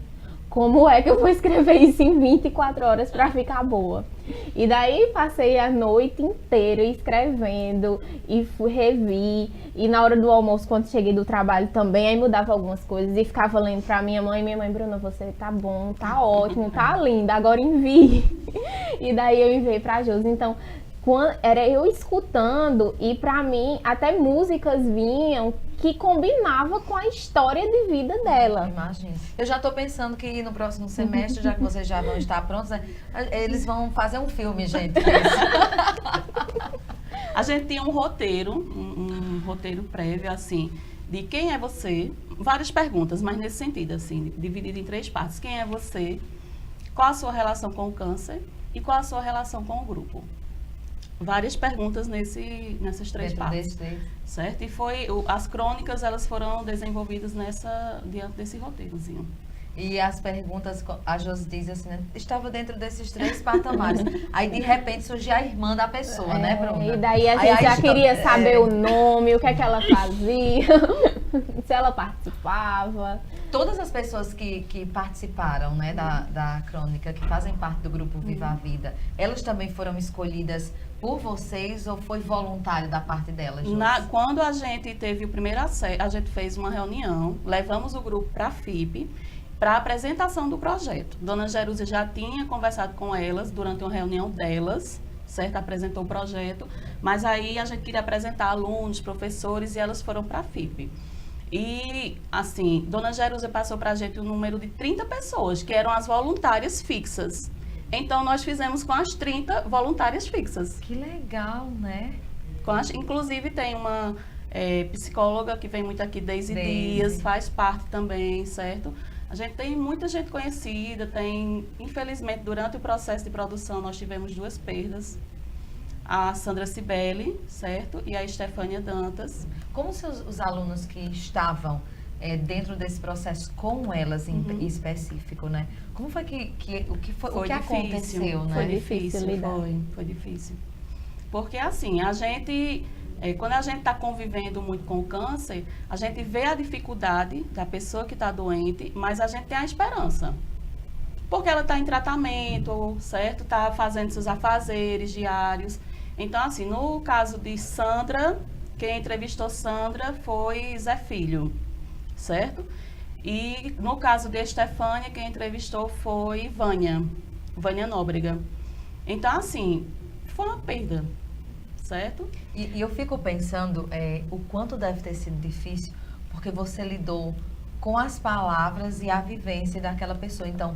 como é que eu vou escrever isso em 24 horas pra ficar boa? E daí passei a noite inteira escrevendo e revi. E na hora do almoço, quando cheguei do trabalho também, aí mudava algumas coisas e ficava lendo pra minha mãe. Minha mãe: Bruna, você tá bom, tá ótimo, tá linda, agora envie. E daí eu enviei pra Josi. Então, era eu escutando, e pra mim até músicas vinham que combinava com a história de vida dela. Imagina. Eu já tô pensando que no próximo semestre, já que vocês já vão estar prontos, né, eles vão fazer um filme, gente. A gente tinha um roteiro, um roteiro prévio, assim, de quem é você, várias perguntas, mas nesse sentido, assim, dividido em 3 partes. Quem é você, qual a sua relação com o câncer e qual a sua relação com o grupo. Várias perguntas nessas 3 partes, certo? E as crônicas, elas foram desenvolvidas diante desse roteirozinho. E as perguntas, a Josi diz assim, né, estava dentro desses 3 patamares. Aí, de repente, surgia a irmã da pessoa, né, Bruna? E daí a gente já queria saber o nome, o que é que ela fazia, se ela participava. Todas as pessoas que participaram, né, da crônica, que fazem parte do grupo Viva a Vida, elas também foram escolhidas por vocês ou foi voluntário da parte delas? Quando a gente teve o primeiro acesso, a gente fez uma reunião, levamos o grupo para a FIP, para a apresentação do projeto. Dona Jerusa já tinha conversado com elas durante uma reunião delas, certo? Apresentou o projeto, mas aí a gente queria apresentar alunos, professores, e elas foram para a FIP. E, assim, Dona Jerusa passou para a gente o número de 30 pessoas, que eram as voluntárias fixas. Então, nós fizemos com as 30 voluntárias fixas. Que legal, né? Inclusive, tem uma psicóloga que vem muito aqui, Deise Dias, faz parte também, certo? A gente tem muita gente conhecida, infelizmente, durante o processo de produção, nós tivemos 2 perdas. A Sandra Cibele, certo? E a Estefânia Dantas. Como os alunos que estavam dentro desse processo com elas em específico, né? Como foi o que aconteceu, né? Foi difícil. Porque assim, a gente, quando a gente está convivendo muito com o câncer, a gente vê a dificuldade da pessoa que está doente, mas a gente tem a esperança. Porque ela está em tratamento, certo? Está fazendo seus afazeres diários. Então, assim, no caso de Sandra, quem entrevistou Sandra foi Zé Filho, certo? E no caso de Estefânia, quem entrevistou foi Vânia Nóbrega. Então, assim, foi uma perda, certo? E eu fico pensando o quanto deve ter sido difícil, porque você lidou com as palavras e a vivência daquela pessoa. Então,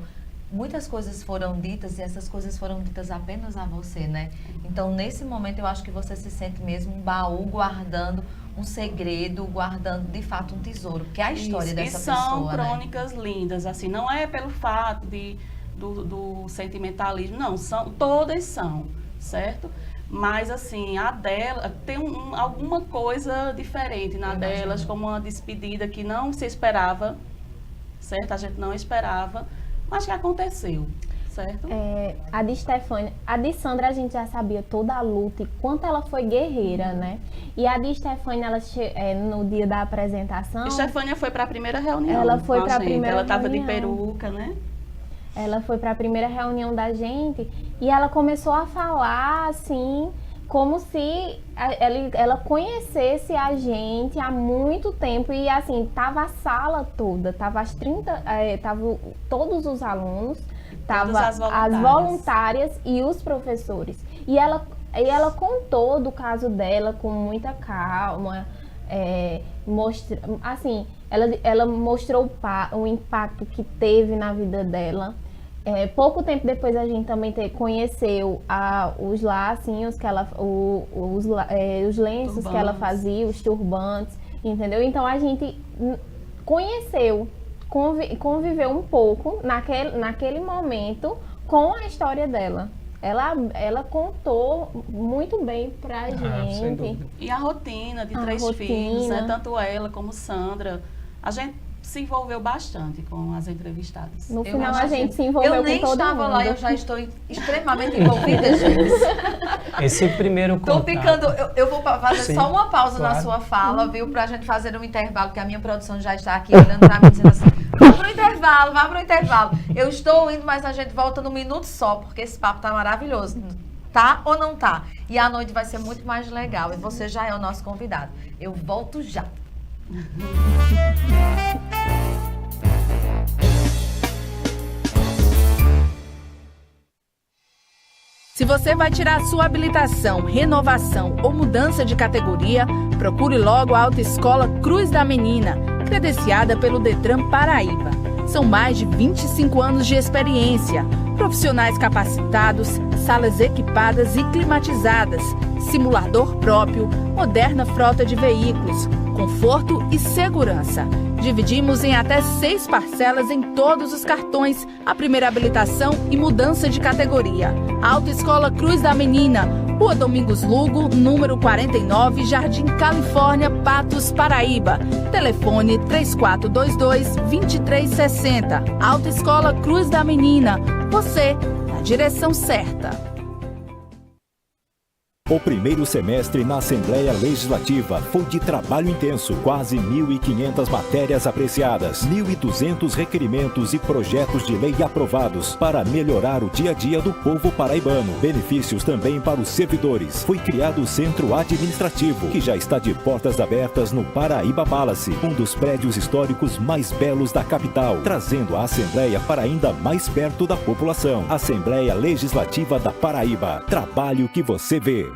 muitas coisas foram ditas e essas coisas foram ditas apenas a você, né? Então, nesse momento, eu acho que você se sente mesmo um baú guardando um segredo, guardando, de fato, um tesouro, que é a história dessa pessoa, né? E são né? crônicas lindas, assim, não é pelo fato do sentimentalismo, não, todas são, certo? Mas, assim, a dela, tem alguma coisa diferente na delas, como uma despedida que não se esperava, certo? A gente não esperava, mas que aconteceu, certo? A de Estefânia, a de Sandra a gente já sabia toda a luta e quanto ela foi guerreira, né? E a de Estefânia, no dia da apresentação... Estefânia foi para a primeira reunião. Ela foi para a primeira Ela estava de reunião. peruca, né? Ela foi para a primeira reunião da gente e ela começou a falar assim, como se ela conhecesse a gente há muito tempo. E assim, tava a sala toda, tava as 30, tava todos os alunos, tava as voluntárias e os professores. E ela contou do caso dela com muita calma, assim, ela mostrou o impacto que teve na vida dela. Pouco tempo depois a gente também conheceu os lacinhos que ela, os lenços turbantes que ela fazia, os turbantes, entendeu? Então a gente conheceu, conviveu um pouco naquele momento com a história dela. Ela contou muito bem pra gente. Sem dúvida. E a rotina de 3 filhos, né? Tanto ela como Sandra. A gente se envolveu bastante com as entrevistadas. No final a gente se envolveu com todo mundo. Eu nem estava lá, eu já estou extremamente envolvida, gente. Esse primeiro contato... Eu vou fazer Sim, só uma pausa claro. na sua fala, viu? Pra gente fazer um intervalo, porque a minha produção já está aqui olhando pra mim dizendo assim, vá pro intervalo. Eu estou indo, mas a gente volta num minuto só, porque esse papo tá maravilhoso. Tá ou não tá? E a noite vai ser muito mais legal. E você já é o nosso convidado. Eu volto já. Se você vai tirar sua habilitação, renovação ou mudança de categoria, procure logo a Autoescola Cruz da Menina, credenciada pelo Detran Paraíba. São mais de 25 anos de experiência, profissionais capacitados, salas equipadas e climatizadas, simulador próprio, moderna frota de veículos, conforto e segurança. Dividimos em até 6 parcelas em todos os cartões, a primeira habilitação e mudança de categoria. Autoescola Cruz da Menina, Rua Domingos Lugo, número 49, Jardim Califórnia, Patos, Paraíba. Telefone 3422-2360. Autoescola Cruz da Menina, você na direção certa. O primeiro semestre na Assembleia Legislativa foi de trabalho intenso. Quase 1.500 matérias apreciadas, 1.200 requerimentos e projetos de lei aprovados para melhorar o dia a dia do povo paraibano. Benefícios também para os servidores. Foi criado o Centro Administrativo, que já está de portas abertas no Paraíba Palace, um dos prédios históricos mais belos da capital, trazendo a Assembleia para ainda mais perto da população. Assembleia Legislativa da Paraíba. Trabalho que você vê.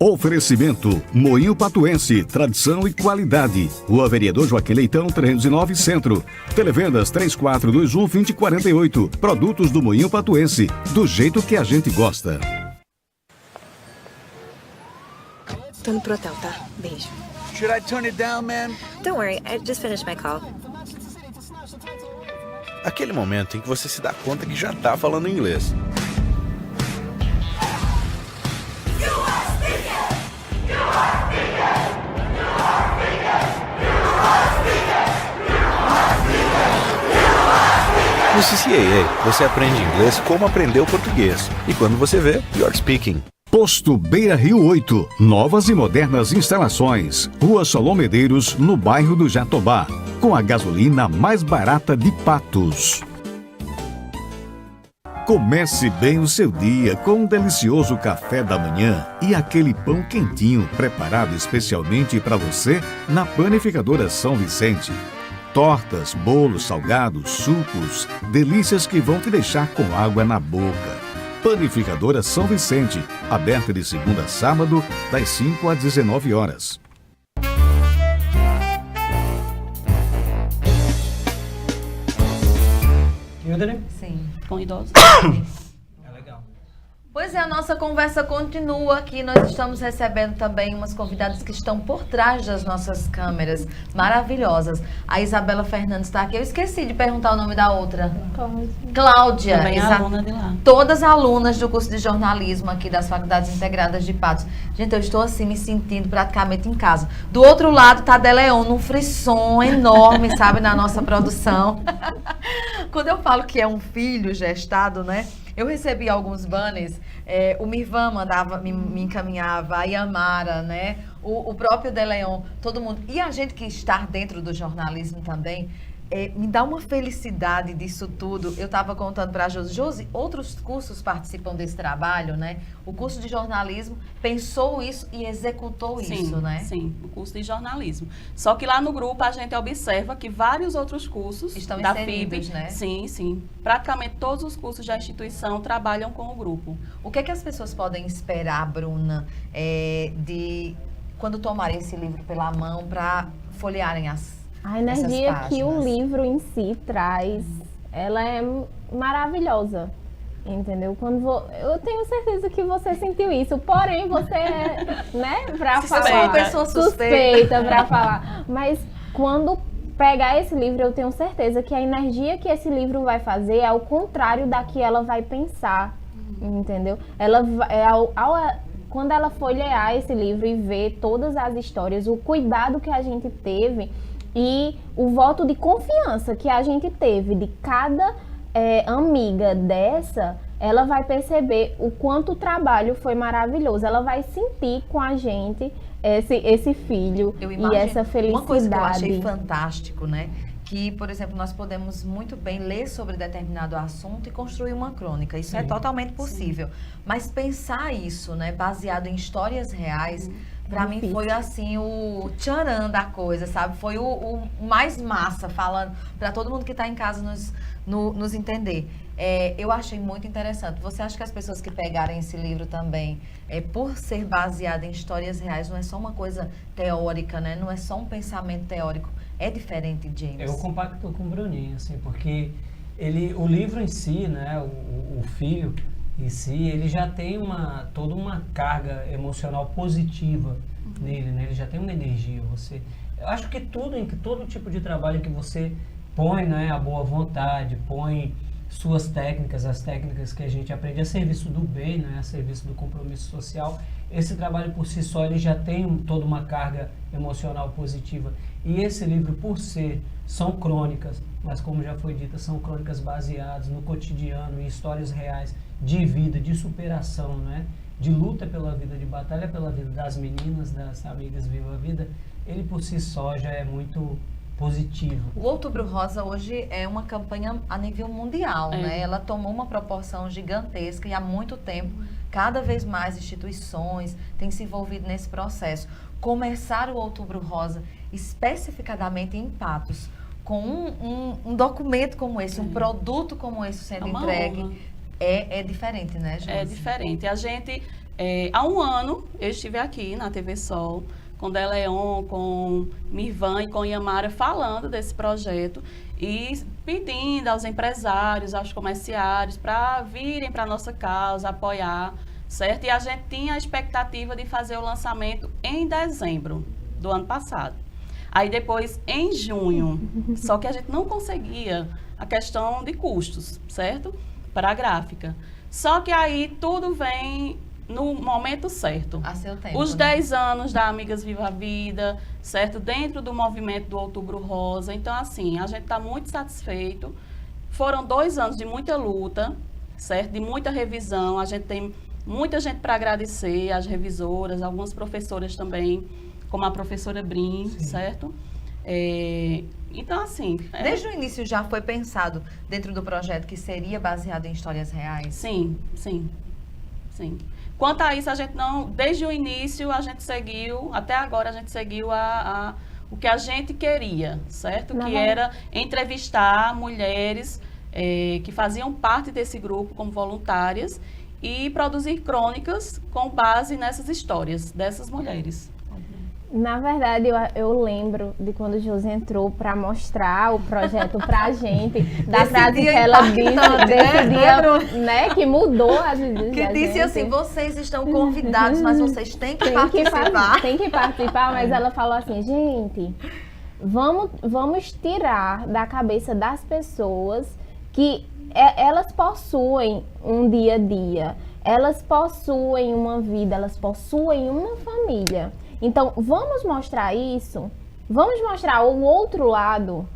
Oferecimento Moinho Patuense, tradição e qualidade. Rua Vereador Joaquim Leitão, 309 Centro. Televendas 3421-2048. Produtos do Moinho Patuense, do jeito que a gente gosta. Tô indo pro hotel, tá? Beijo. Should I turn it down, man? Don't worry, I just finished my call. Aquele momento em que você se dá conta que já tá falando inglês. No CCAA, você aprende inglês como aprendeu português. E quando você vê, you're speaking. Posto Beira Rio 8. Novas e modernas instalações. Rua Solon Medeiros, no bairro do Jatobá. Com a gasolina mais barata de Patos. Comece bem o seu dia com um delicioso café da manhã e aquele pão quentinho preparado especialmente para você na Panificadora São Vicente. Tortas, bolos, salgados, sucos, delícias que vão te deixar com água na boca. Panificadora São Vicente, aberta de segunda a sábado, das 5 às 19 horas. Sim. Com idosos. É legal. Pois é, a nossa conversa continua aqui. Nós estamos recebendo também umas convidadas que estão por trás das nossas câmeras, maravilhosas. A Isabela Fernandes está aqui. Eu esqueci de perguntar o nome da outra. Cláudia. Também é aluna de lá. Todas alunas do curso de jornalismo aqui das Faculdades Integradas de Patos. Gente, eu estou assim me sentindo praticamente em casa. Do outro lado tá Deleon, num frisson enorme, sabe, na nossa produção. Quando eu falo que é um filho gestado, né? Eu recebi alguns banners, o Mirvan me encaminhava, a Yamara, né? O próprio Deleon, todo mundo. E a gente que está dentro do jornalismo também, me dá uma felicidade disso tudo. Eu estava contando para a Josi, outros cursos participam desse trabalho, né? O curso de jornalismo pensou isso e executou isso, né? Sim, o curso de jornalismo. Só que lá no grupo a gente observa que vários outros cursos estão da inseridos, FIB, né? Sim. Praticamente todos os cursos da instituição trabalham com o grupo. O que é que as pessoas podem esperar, Bruna, de quando tomarem esse livro pela mão para folhearem a energia que o livro em si traz, ela é maravilhosa, entendeu? Eu tenho certeza que você sentiu isso, porém você é, né, pra falar... Você é uma pessoa suspeita pra falar, mas quando pegar esse livro, eu tenho certeza que a energia que esse livro vai fazer é ao contrário da que ela vai pensar, entendeu? Quando ela folhear esse livro e ver todas as histórias, o cuidado que a gente teve e o voto de confiança que a gente teve de cada amiga dessa, ela vai perceber o quanto o trabalho foi maravilhoso. Ela vai sentir com a gente esse filho e essa felicidade. Uma coisa que eu achei fantástico, né? Que, por exemplo, nós podemos muito bem ler sobre determinado assunto e construir uma crônica. Isso é totalmente possível. Mas pensar isso, né, baseado em histórias reais, para mim foi assim o tcharam da coisa, sabe? Foi o mais massa, falando para todo mundo que está em casa nos entender. Eu achei muito interessante. Você acha que as pessoas que pegarem esse livro também, por ser baseado em histórias reais, não é só uma coisa teórica, né? Não é só um pensamento teórico. É diferente, James? Eu compacto com o Bruninho, assim, porque o livro em si, né, o filho em si, ele já tem toda uma carga emocional positiva nele, né? Ele já tem uma energia. Eu acho que todo tipo de trabalho que você põe, né, a boa vontade, põe suas técnicas, as técnicas que a gente aprende a serviço do bem, né, a serviço do compromisso social, esse trabalho por si só ele já tem toda uma carga emocional positiva. E esse livro, por são crônicas, mas como já foi dito, são crônicas baseadas no cotidiano, em histórias reais de vida, de superação, né? De luta pela vida, de batalha pela vida das meninas, das amigas Viva a Vida. Ele por si só já é muito positivo. O Outubro Rosa hoje é uma campanha a nível mundial, né? Ela tomou uma proporção gigantesca e há muito tempo, cada vez mais instituições têm se envolvido nesse processo. Começar o Outubro Rosa especificadamente em Patos, com um documento como esse, um produto como esse sendo entregue, é diferente, né, Josi? É diferente. A gente Há um ano, eu estive aqui na TV Sol, com Deleon, com Mirvan e com Yamara, falando desse projeto e pedindo aos empresários, aos comerciários, para virem para a nossa causa, apoiar, certo? E a gente tinha a expectativa de fazer o lançamento em dezembro do ano passado. Aí depois, em junho, só que a gente não conseguia a questão de custos, certo? Para a gráfica. Só que aí tudo vem no momento certo. A seu tempo, Os né? 10 anos da Amigas Viva a Vida, certo? Dentro do movimento do Outubro Rosa. Então, assim, a gente está muito satisfeito. Foram 2 anos de muita luta, certo? De muita revisão. A gente tem muita gente para agradecer, as revisoras, algumas professoras também, como a professora Brim, certo? Então, assim... Desde o início já foi pensado dentro do projeto que seria baseado em histórias reais? Sim, sim, sim. Quanto a isso, a gente não... Desde o início, a gente seguiu, até agora, a gente seguiu o que a gente queria, certo? Que era entrevistar mulheres que faziam parte desse grupo como voluntárias e produzir crônicas com base nessas histórias dessas mulheres. Na verdade, eu lembro de quando o Josi entrou para mostrar o projeto pra gente, da frase que ela disse desse dia, né, que mudou a vida. Que disse assim, vocês estão convidados, mas vocês têm que participar. Tem que participar, mas ela falou assim, gente, vamos tirar da cabeça das pessoas que elas possuem um dia a dia, elas possuem uma vida, elas possuem uma família. Então, vamos mostrar isso, vamos mostrar o outro lado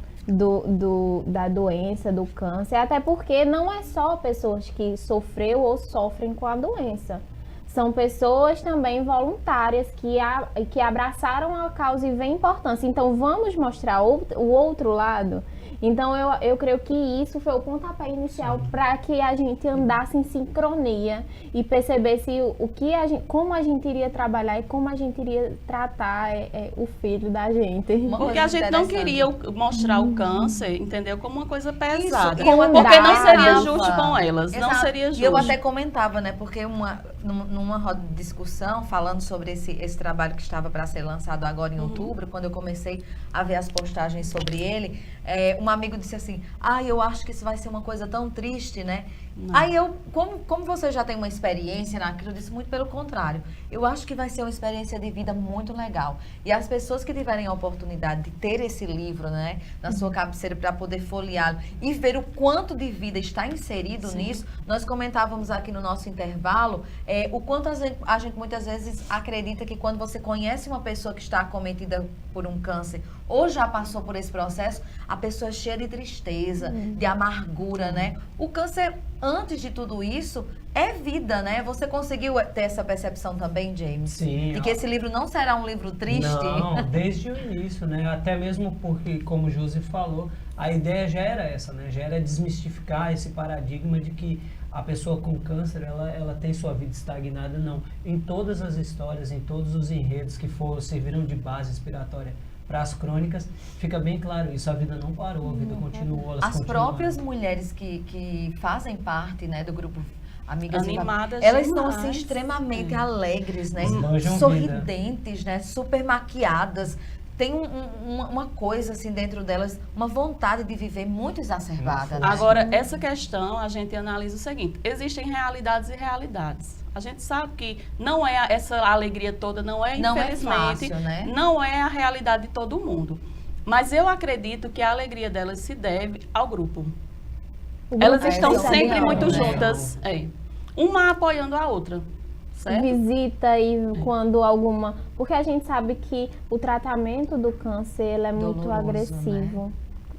da doença, do câncer, até porque não é só pessoas que sofreu ou sofrem com a doença. São pessoas também voluntárias que abraçaram a causa e veem importância. Então, vamos mostrar o outro lado. Então, eu creio que isso foi o pontapé inicial para que a gente andasse em sincronia e percebesse como a gente iria trabalhar e como a gente iria tratar o filho da gente. Porque a gente não queria mostrar o câncer, entendeu? Como uma coisa pesada. Isso, porque não seria justo com elas. Exato. Não seria justo. E eu até comentava, né? Porque numa roda de discussão, falando sobre esse trabalho que estava para ser lançado agora em outubro, quando eu comecei a ver as postagens sobre ele, um amigo disse assim, eu acho que isso vai ser uma coisa tão triste, né? Não. Aí como você já tem uma experiência naquilo, eu disse muito pelo contrário. Eu acho que vai ser uma experiência de vida muito legal. E as pessoas que tiverem a oportunidade de ter esse livro, né, na sua cabeceira para poder folheá-lo e ver o quanto de vida está inserido nisso, nós comentávamos aqui no nosso intervalo o quanto a gente muitas vezes acredita que quando você conhece uma pessoa que está acometida por um câncer ou já passou por esse processo, a pessoa é cheia de tristeza, de amargura, né? O câncer, antes de tudo isso, é vida, né? Você conseguiu ter essa percepção também, James? Sim. De que esse livro não será um livro triste? Não, desde o início, né? Até mesmo porque, como o Josi falou, a ideia já era essa, né? Já era desmistificar esse paradigma de que a pessoa com câncer, ela tem sua vida estagnada. Não. Em todas as histórias, em todos os enredos que serviram de base inspiratória para as crônicas, fica bem claro isso, a vida não parou, a vida continuou. As próprias mulheres que fazem parte, né, do grupo Amigas Animadas elas demais. estão assim extremamente alegres, né? Manjam Sorridentes, né? Super maquiadas. Tem uma coisa assim dentro delas, uma vontade de viver muito exacerbada. Né? Agora, essa questão, a gente analisa o seguinte, existem realidades e realidades. A gente sabe que não é essa alegria toda, não é, infelizmente, é fácil, né? Não é a realidade de todo mundo. Mas eu acredito que a alegria delas se deve ao grupo. Elas estão sempre muito juntas, uma apoiando a outra. Certo? Visita e quando alguma... Porque a gente sabe que o tratamento do câncer ele é muito doloroso, agressivo,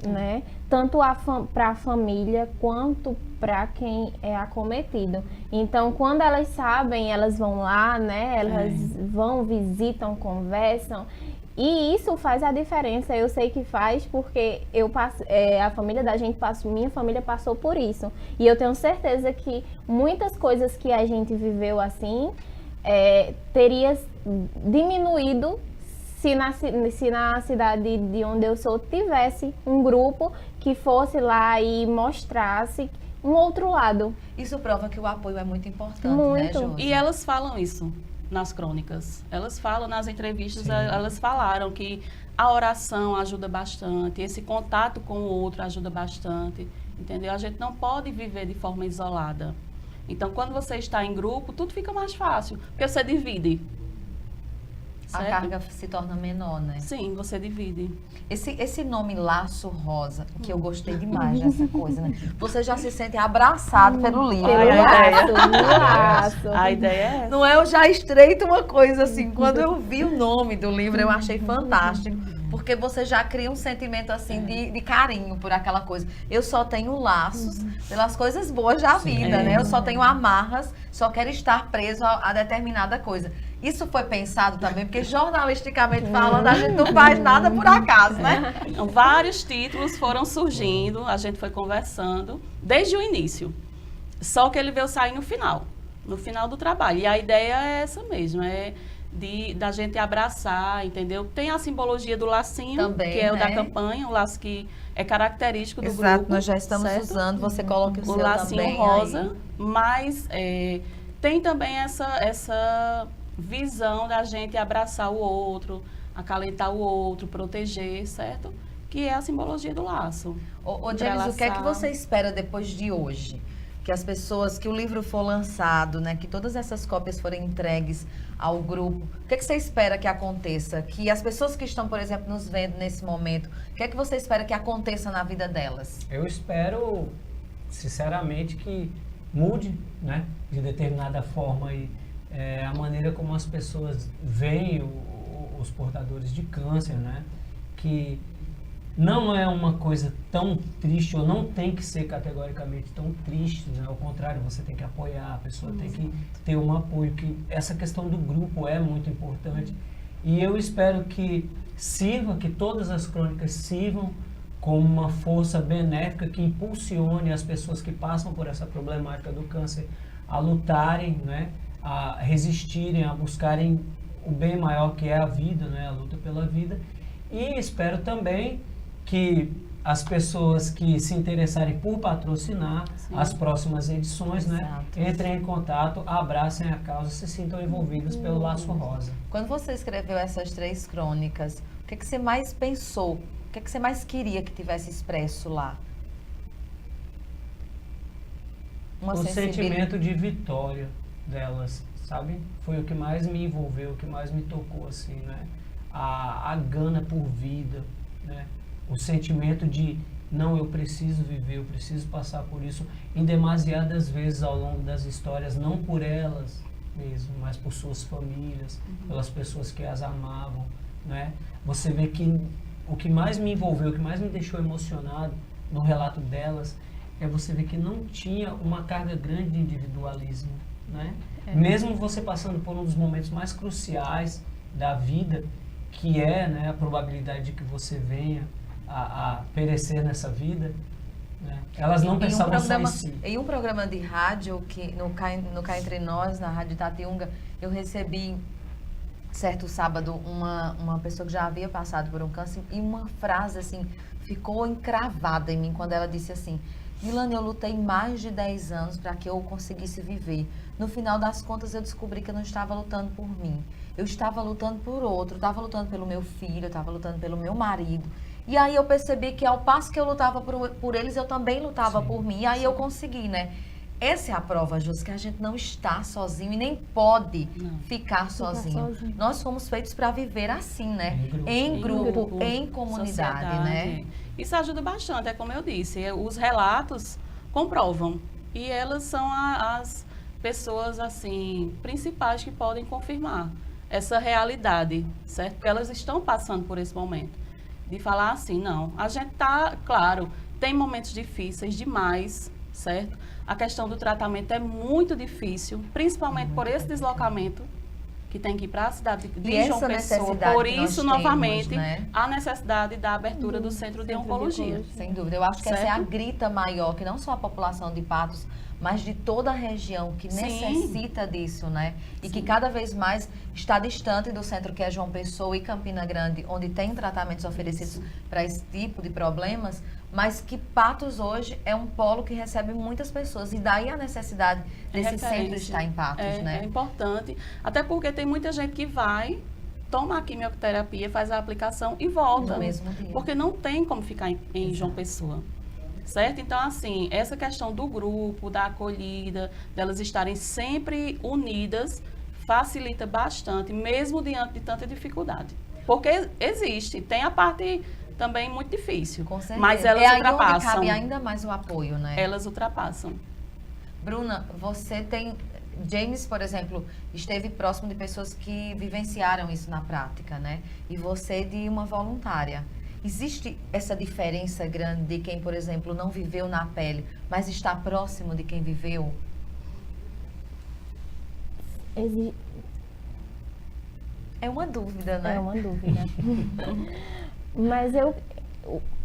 né? Tanto para a família quanto para quem é acometido. Então, quando elas sabem, elas vão lá, né? Elas vão, visitam, conversam. E isso faz a diferença, eu sei que faz, porque a família da gente minha família passou por isso. E eu tenho certeza que muitas coisas que a gente viveu assim, teria diminuído se na cidade de onde eu sou tivesse um grupo que fosse lá e mostrasse um outro lado. Isso prova que o apoio é muito importante, Muito. né, Josi? E elas falam isso nas crônicas. Elas falam nas entrevistas, Sim. elas falaram que a oração ajuda bastante, esse contato com o outro ajuda bastante, entendeu? A gente não pode viver de forma isolada. Então, quando você está em grupo, tudo fica mais fácil, porque você divide. A Certo? carga se torna menor, né? Sim, você divide. Esse nome Laço Rosa, que eu gostei demais dessa coisa, né? Você já se sente abraçado pelo livro. Pelo Ai, laço. A ideia é essa. Não é? Eu já estreito uma coisa assim. Quando eu vi o nome do livro, eu achei fantástico. Porque você já cria um sentimento assim de carinho por aquela coisa. Eu só tenho laços pelas coisas boas da vida, né? Eu só tenho amarras, só quero estar preso a determinada coisa. Isso foi pensado também, porque jornalisticamente falando, a gente não faz nada por acaso, né? Então, vários títulos foram surgindo, a gente foi conversando desde o início. Só que ele veio sair no final do trabalho. E a ideia é essa mesmo, da gente abraçar, entendeu? Tem a simbologia do lacinho, Também, que é o da né? campanha, o laço que é característico do Exato, grupo. nós já estamos certo? usando, você coloca o O seu lacinho também rosa, aí. mas tem também essa visão da gente abraçar o outro, acalentar o outro, proteger, certo? Que é a simbologia do laço. Ô James, o que é que você espera depois de hoje? Que as pessoas, que o livro for lançado, né? Que todas essas cópias forem entregues ao grupo. O que é que você espera que aconteça? Que as pessoas que estão, por exemplo, nos vendo nesse momento, o que é que você espera que aconteça na vida delas? Eu espero, sinceramente, que mude, né, de determinada forma aí, a maneira como as pessoas veem os portadores de câncer, né, que não é uma coisa tão triste, ou não tem que ser categoricamente tão triste, né? Ao contrário, você tem que apoiar, a pessoa tem que ter um apoio, que essa questão do grupo é muito importante. E eu espero que todas as crônicas sirvam como uma força benéfica que impulsione as pessoas que passam por essa problemática do câncer a lutarem, né? A resistirem, a buscarem o bem maior que é a vida, né? A luta pela vida. E espero também que as pessoas que se interessarem por patrocinar as próximas edições, né, entrem em contato, abracem a causa, se sintam envolvidas pelo Laço Rosa. Quando você escreveu essas 3 crônicas, o que é que você mais pensou? O que é que você mais queria que tivesse expresso lá? O sentimento de vitória delas, sabe? Foi o que mais me envolveu, o que mais me tocou, assim, né? A gana por vida, né? O sentimento de, não, eu preciso viver, eu preciso passar por isso, em demasiadas vezes ao longo das histórias, não por elas mesmo, mas por suas famílias, pelas pessoas que as amavam, né? Você vê que o que mais me envolveu, o que mais me deixou emocionado no relato delas, é você ver que não tinha uma carga grande de individualismo, né? Mesmo você passando por um dos momentos mais cruciais da vida, que é, né, a probabilidade de que você venha a perecer nessa vida, né? Elas não pensavam só em si. Em um programa de rádio, que no Cá Entre Nós, na Rádio Itatiunga, eu recebi, certo sábado, uma pessoa que já havia passado por um câncer, e uma frase, assim, ficou encravada em mim, quando ela disse assim: Milane, eu lutei mais de 10 anos para que eu conseguisse viver. No final das contas, eu descobri que eu não estava lutando por mim. Eu estava lutando por outro, eu estava lutando pelo meu filho, eu estava lutando pelo meu marido. E aí eu percebi que ao passo que eu lutava por eles, eu também lutava por mim. E aí eu consegui, né? Essa é a prova, Júlia, que a gente não está sozinho e nem pode ficar sozinho. Nós fomos feitos para viver assim, né? Em grupo, em comunidade, né? Isso ajuda bastante, é como eu disse, os relatos comprovam. E elas são as pessoas, assim, principais que podem confirmar essa realidade, certo? Porque elas estão passando por esse momento. De falar assim, não, a gente tá, claro, tem momentos difíceis demais, certo? A questão do tratamento é muito difícil, principalmente por esse deslocamento que tem que ir para a cidade de João Pessoa. Por isso, novamente, a necessidade da abertura do Centro de Oncologia. Sem dúvida. Eu acho que essa é a grita maior, que não só a população de Patos, mas de toda a região que Sim. necessita disso, né? E que cada vez mais está distante do centro que é João Pessoa e Campina Grande, onde tem tratamentos oferecidos para esse tipo de problemas, mas que Patos hoje é um polo que recebe muitas pessoas, e daí a necessidade desse centro referência. estar em Patos, né? É importante, até porque tem muita gente que vai, toma a quimioterapia, faz a aplicação e volta. No mesmo dia. Porque não tem como ficar em João Pessoa. Certo? Então, assim, essa questão do grupo, da acolhida, delas estarem sempre unidas, facilita bastante, mesmo diante de tanta dificuldade. Porque existe, tem a parte também muito difícil, Com certeza. mas elas é aí onde ultrapassam. cabe ainda mais o apoio, né? Elas ultrapassam. Bruna, você tem... James, por exemplo, esteve próximo de pessoas que vivenciaram isso na prática, né? E você de uma voluntária. Existe essa diferença grande de quem, por exemplo, não viveu na pele, mas está próximo de quem viveu? É uma dúvida, né? É uma dúvida. Mas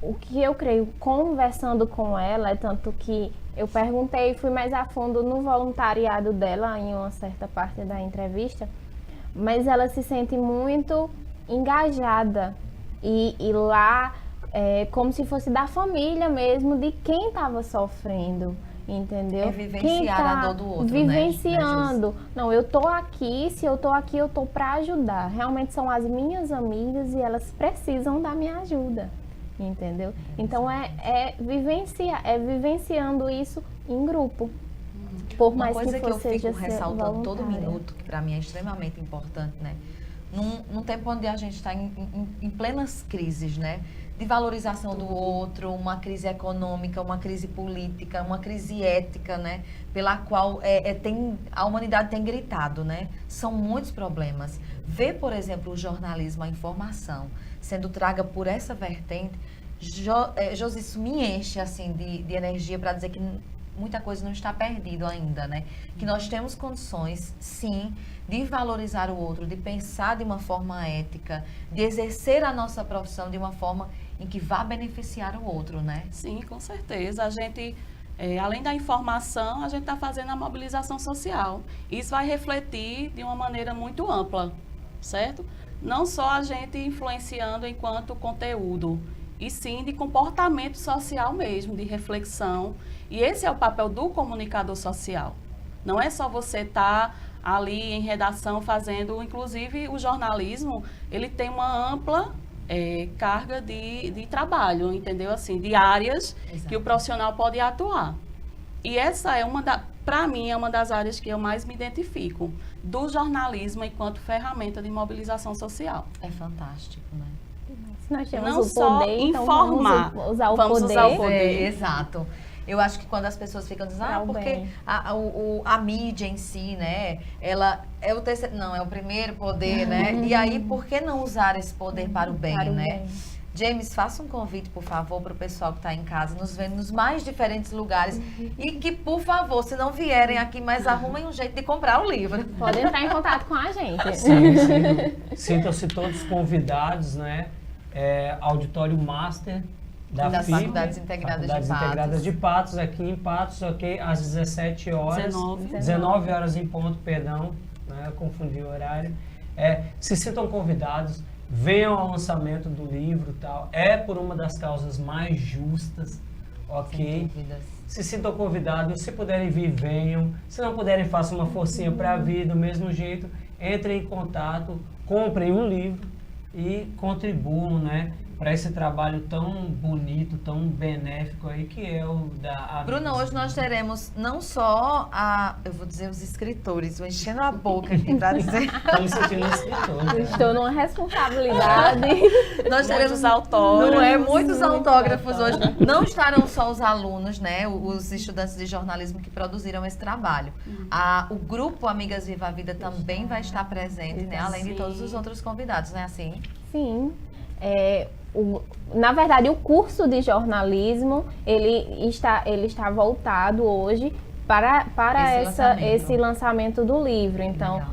o que eu creio, conversando com ela, é tanto que eu perguntei e fui mais a fundo no voluntariado dela em uma certa parte da entrevista, mas ela se sente muito engajada e lá é como se fosse da família mesmo, de quem estava sofrendo, entendeu? É vivenciar a dor do outro, vivenciando. né? Não, eu tô aqui, se eu tô aqui, eu tô para ajudar. Realmente são as minhas amigas e elas precisam da minha ajuda, entendeu? Então é vivenciando isso em grupo. Por Uma mais coisa que eu seja fico ressaltando todo voluntária. minuto, que para mim é extremamente importante, né? Num tempo onde a gente está em plenas crises, né? De valorização do outro, uma crise econômica, uma crise política, uma crise ética, né? Pela qual a humanidade tem gritado, né? São muitos problemas. Ver, por exemplo, o jornalismo, a informação, sendo traga por essa vertente, Josi, isso me enche, assim, de energia para dizer que muita coisa não está perdido ainda, né? Que nós temos condições, sim, de valorizar o outro, de pensar de uma forma ética, de exercer a nossa profissão de uma forma em que vá beneficiar o outro, né? Sim, com certeza. A gente, além da informação, a gente está fazendo a mobilização social. Isso vai refletir de uma maneira muito ampla, certo? Não só a gente influenciando enquanto conteúdo, e sim de comportamento social mesmo, de reflexão. E esse é o papel do comunicador social. Não é só você estar ali em redação fazendo, inclusive o jornalismo, ele tem uma ampla carga de trabalho, entendeu? Assim, de áreas que o profissional pode atuar. E essa é para mim, é uma das áreas que eu mais me identifico, do jornalismo enquanto ferramenta de mobilização social. É fantástico, né? Se nós temos Não o só poder, então informar, vamos usar o vamos poder. usar o poder. Exato. Eu acho que quando as pessoas ficam dizendo, porque a mídia em si, né, ela é o terceiro, não, é o primeiro poder, né? E aí, por que não usar esse poder para o bem, né? James, faça um convite, por favor, para o pessoal que está em casa, nos vendo nos mais diferentes lugares. E que, por favor, se não vierem aqui, mas arrumem um jeito de comprar o livro. Pode entrar em contato com a gente. Sim, sim. Sintam-se todos convidados, né? Auditório Master das FIP, Faculdades Integradas de Patos, aqui em Patos, ok? Às 17 horas. 19 horas em ponto, perdão, né? Eu confundi o horário. Se sintam convidados, venham ao lançamento do livro e tal. É por uma das causas mais justas, ok? Se sintam convidados, se puderem vir, venham. Se não puderem, façam uma forcinha para vir do mesmo jeito. Entrem em contato, comprem um livro e contribuam, né, para esse trabalho tão bonito, tão benéfico aí, que é o da... Bruna, hoje nós teremos não só eu vou dizer os escritores, vou enchendo a boca aqui para dizer... Estou me sentindo escritor. Estou numa responsabilidade. Nós teremos muitos autógrafos. Muitos autógrafos hoje. Não estarão só os alunos, né, os estudantes de jornalismo que produziram esse trabalho. O grupo Amigas Viva a Vida também vai estar presente, né, além de todos os outros convidados, não é assim? Sim. Na verdade, o curso de jornalismo, ele está voltado hoje para esse lançamento do livro. Então,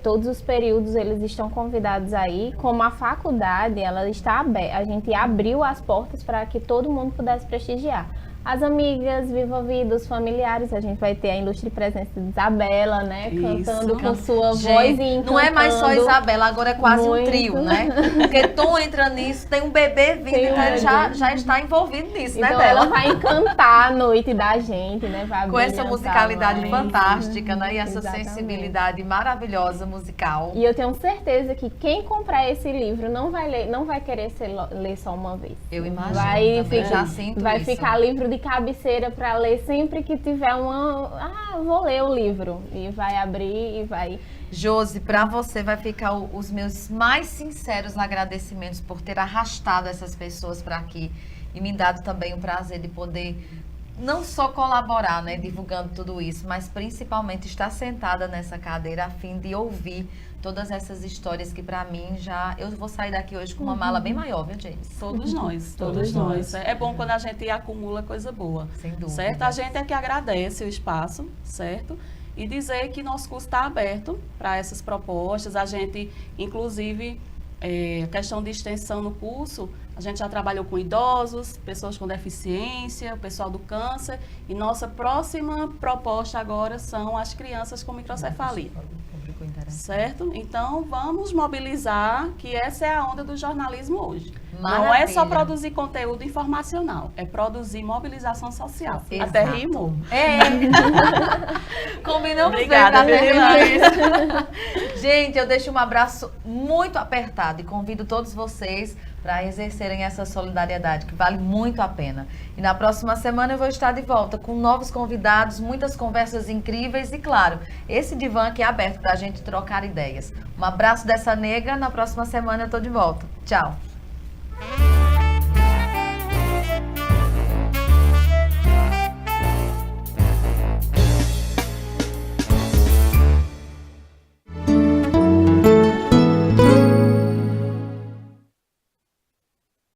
todos os períodos eles estão convidados aí. Como a faculdade, ela está aberta, a gente abriu as portas para que todo mundo pudesse prestigiar. as amigas, Viva Vida, os familiares. A gente vai ter a ilustre presença de Isabela, né? Isso. Cantando com sua Gente, voz e encantando. não é mais só Isabela, agora é quase um muito. trio, né? Porque Tom entra nisso, tem um bebê vindo, Tem um então ele bebê. já está envolvido nisso, Então né, ela Bela? vai encantar a noite da gente, né? Vai Com essa abrilhantar musicalidade mais. fantástica, né? E essa Exatamente. sensibilidade maravilhosa musical. E eu tenho certeza que quem comprar esse livro não vai querer ler só uma vez. Eu imagino, Vai, também já sinto vai isso. ficar livro de cabeceira para ler sempre que tiver vou ler o livro. E vai abrir e vai... Josi, para você vai ficar os meus mais sinceros agradecimentos por ter arrastado essas pessoas para aqui e me dado também o prazer de poder não só colaborar, né, divulgando tudo isso, mas principalmente estar sentada nessa cadeira a fim de ouvir todas essas histórias que para mim eu vou sair daqui hoje com uma mala bem maior, viu, James? Todos nós. É bom quando a gente acumula coisa boa. Sem dúvida. Certo? A gente é que agradece o espaço, certo? E dizer que nosso curso está aberto para essas propostas. A gente, inclusive, questão de extensão no curso, a gente já trabalhou com idosos, pessoas com deficiência, o pessoal do câncer. E nossa próxima proposta agora são as crianças com microcefalia. Certo? Então, vamos mobilizar, que essa é a onda do jornalismo hoje. Maravilha. Não é só produzir conteúdo informacional, é produzir mobilização social. Exato. Até rimou. Combinamos Obrigada, bem, Fernanda. Gente, eu deixo um abraço muito apertado e convido todos vocês para exercerem essa solidariedade, que vale muito a pena. E na próxima semana eu vou estar de volta com novos convidados, muitas conversas incríveis e, claro, esse divã aqui é aberto para a gente trocar ideias. Um abraço dessa nega, na próxima semana eu estou de volta. Tchau!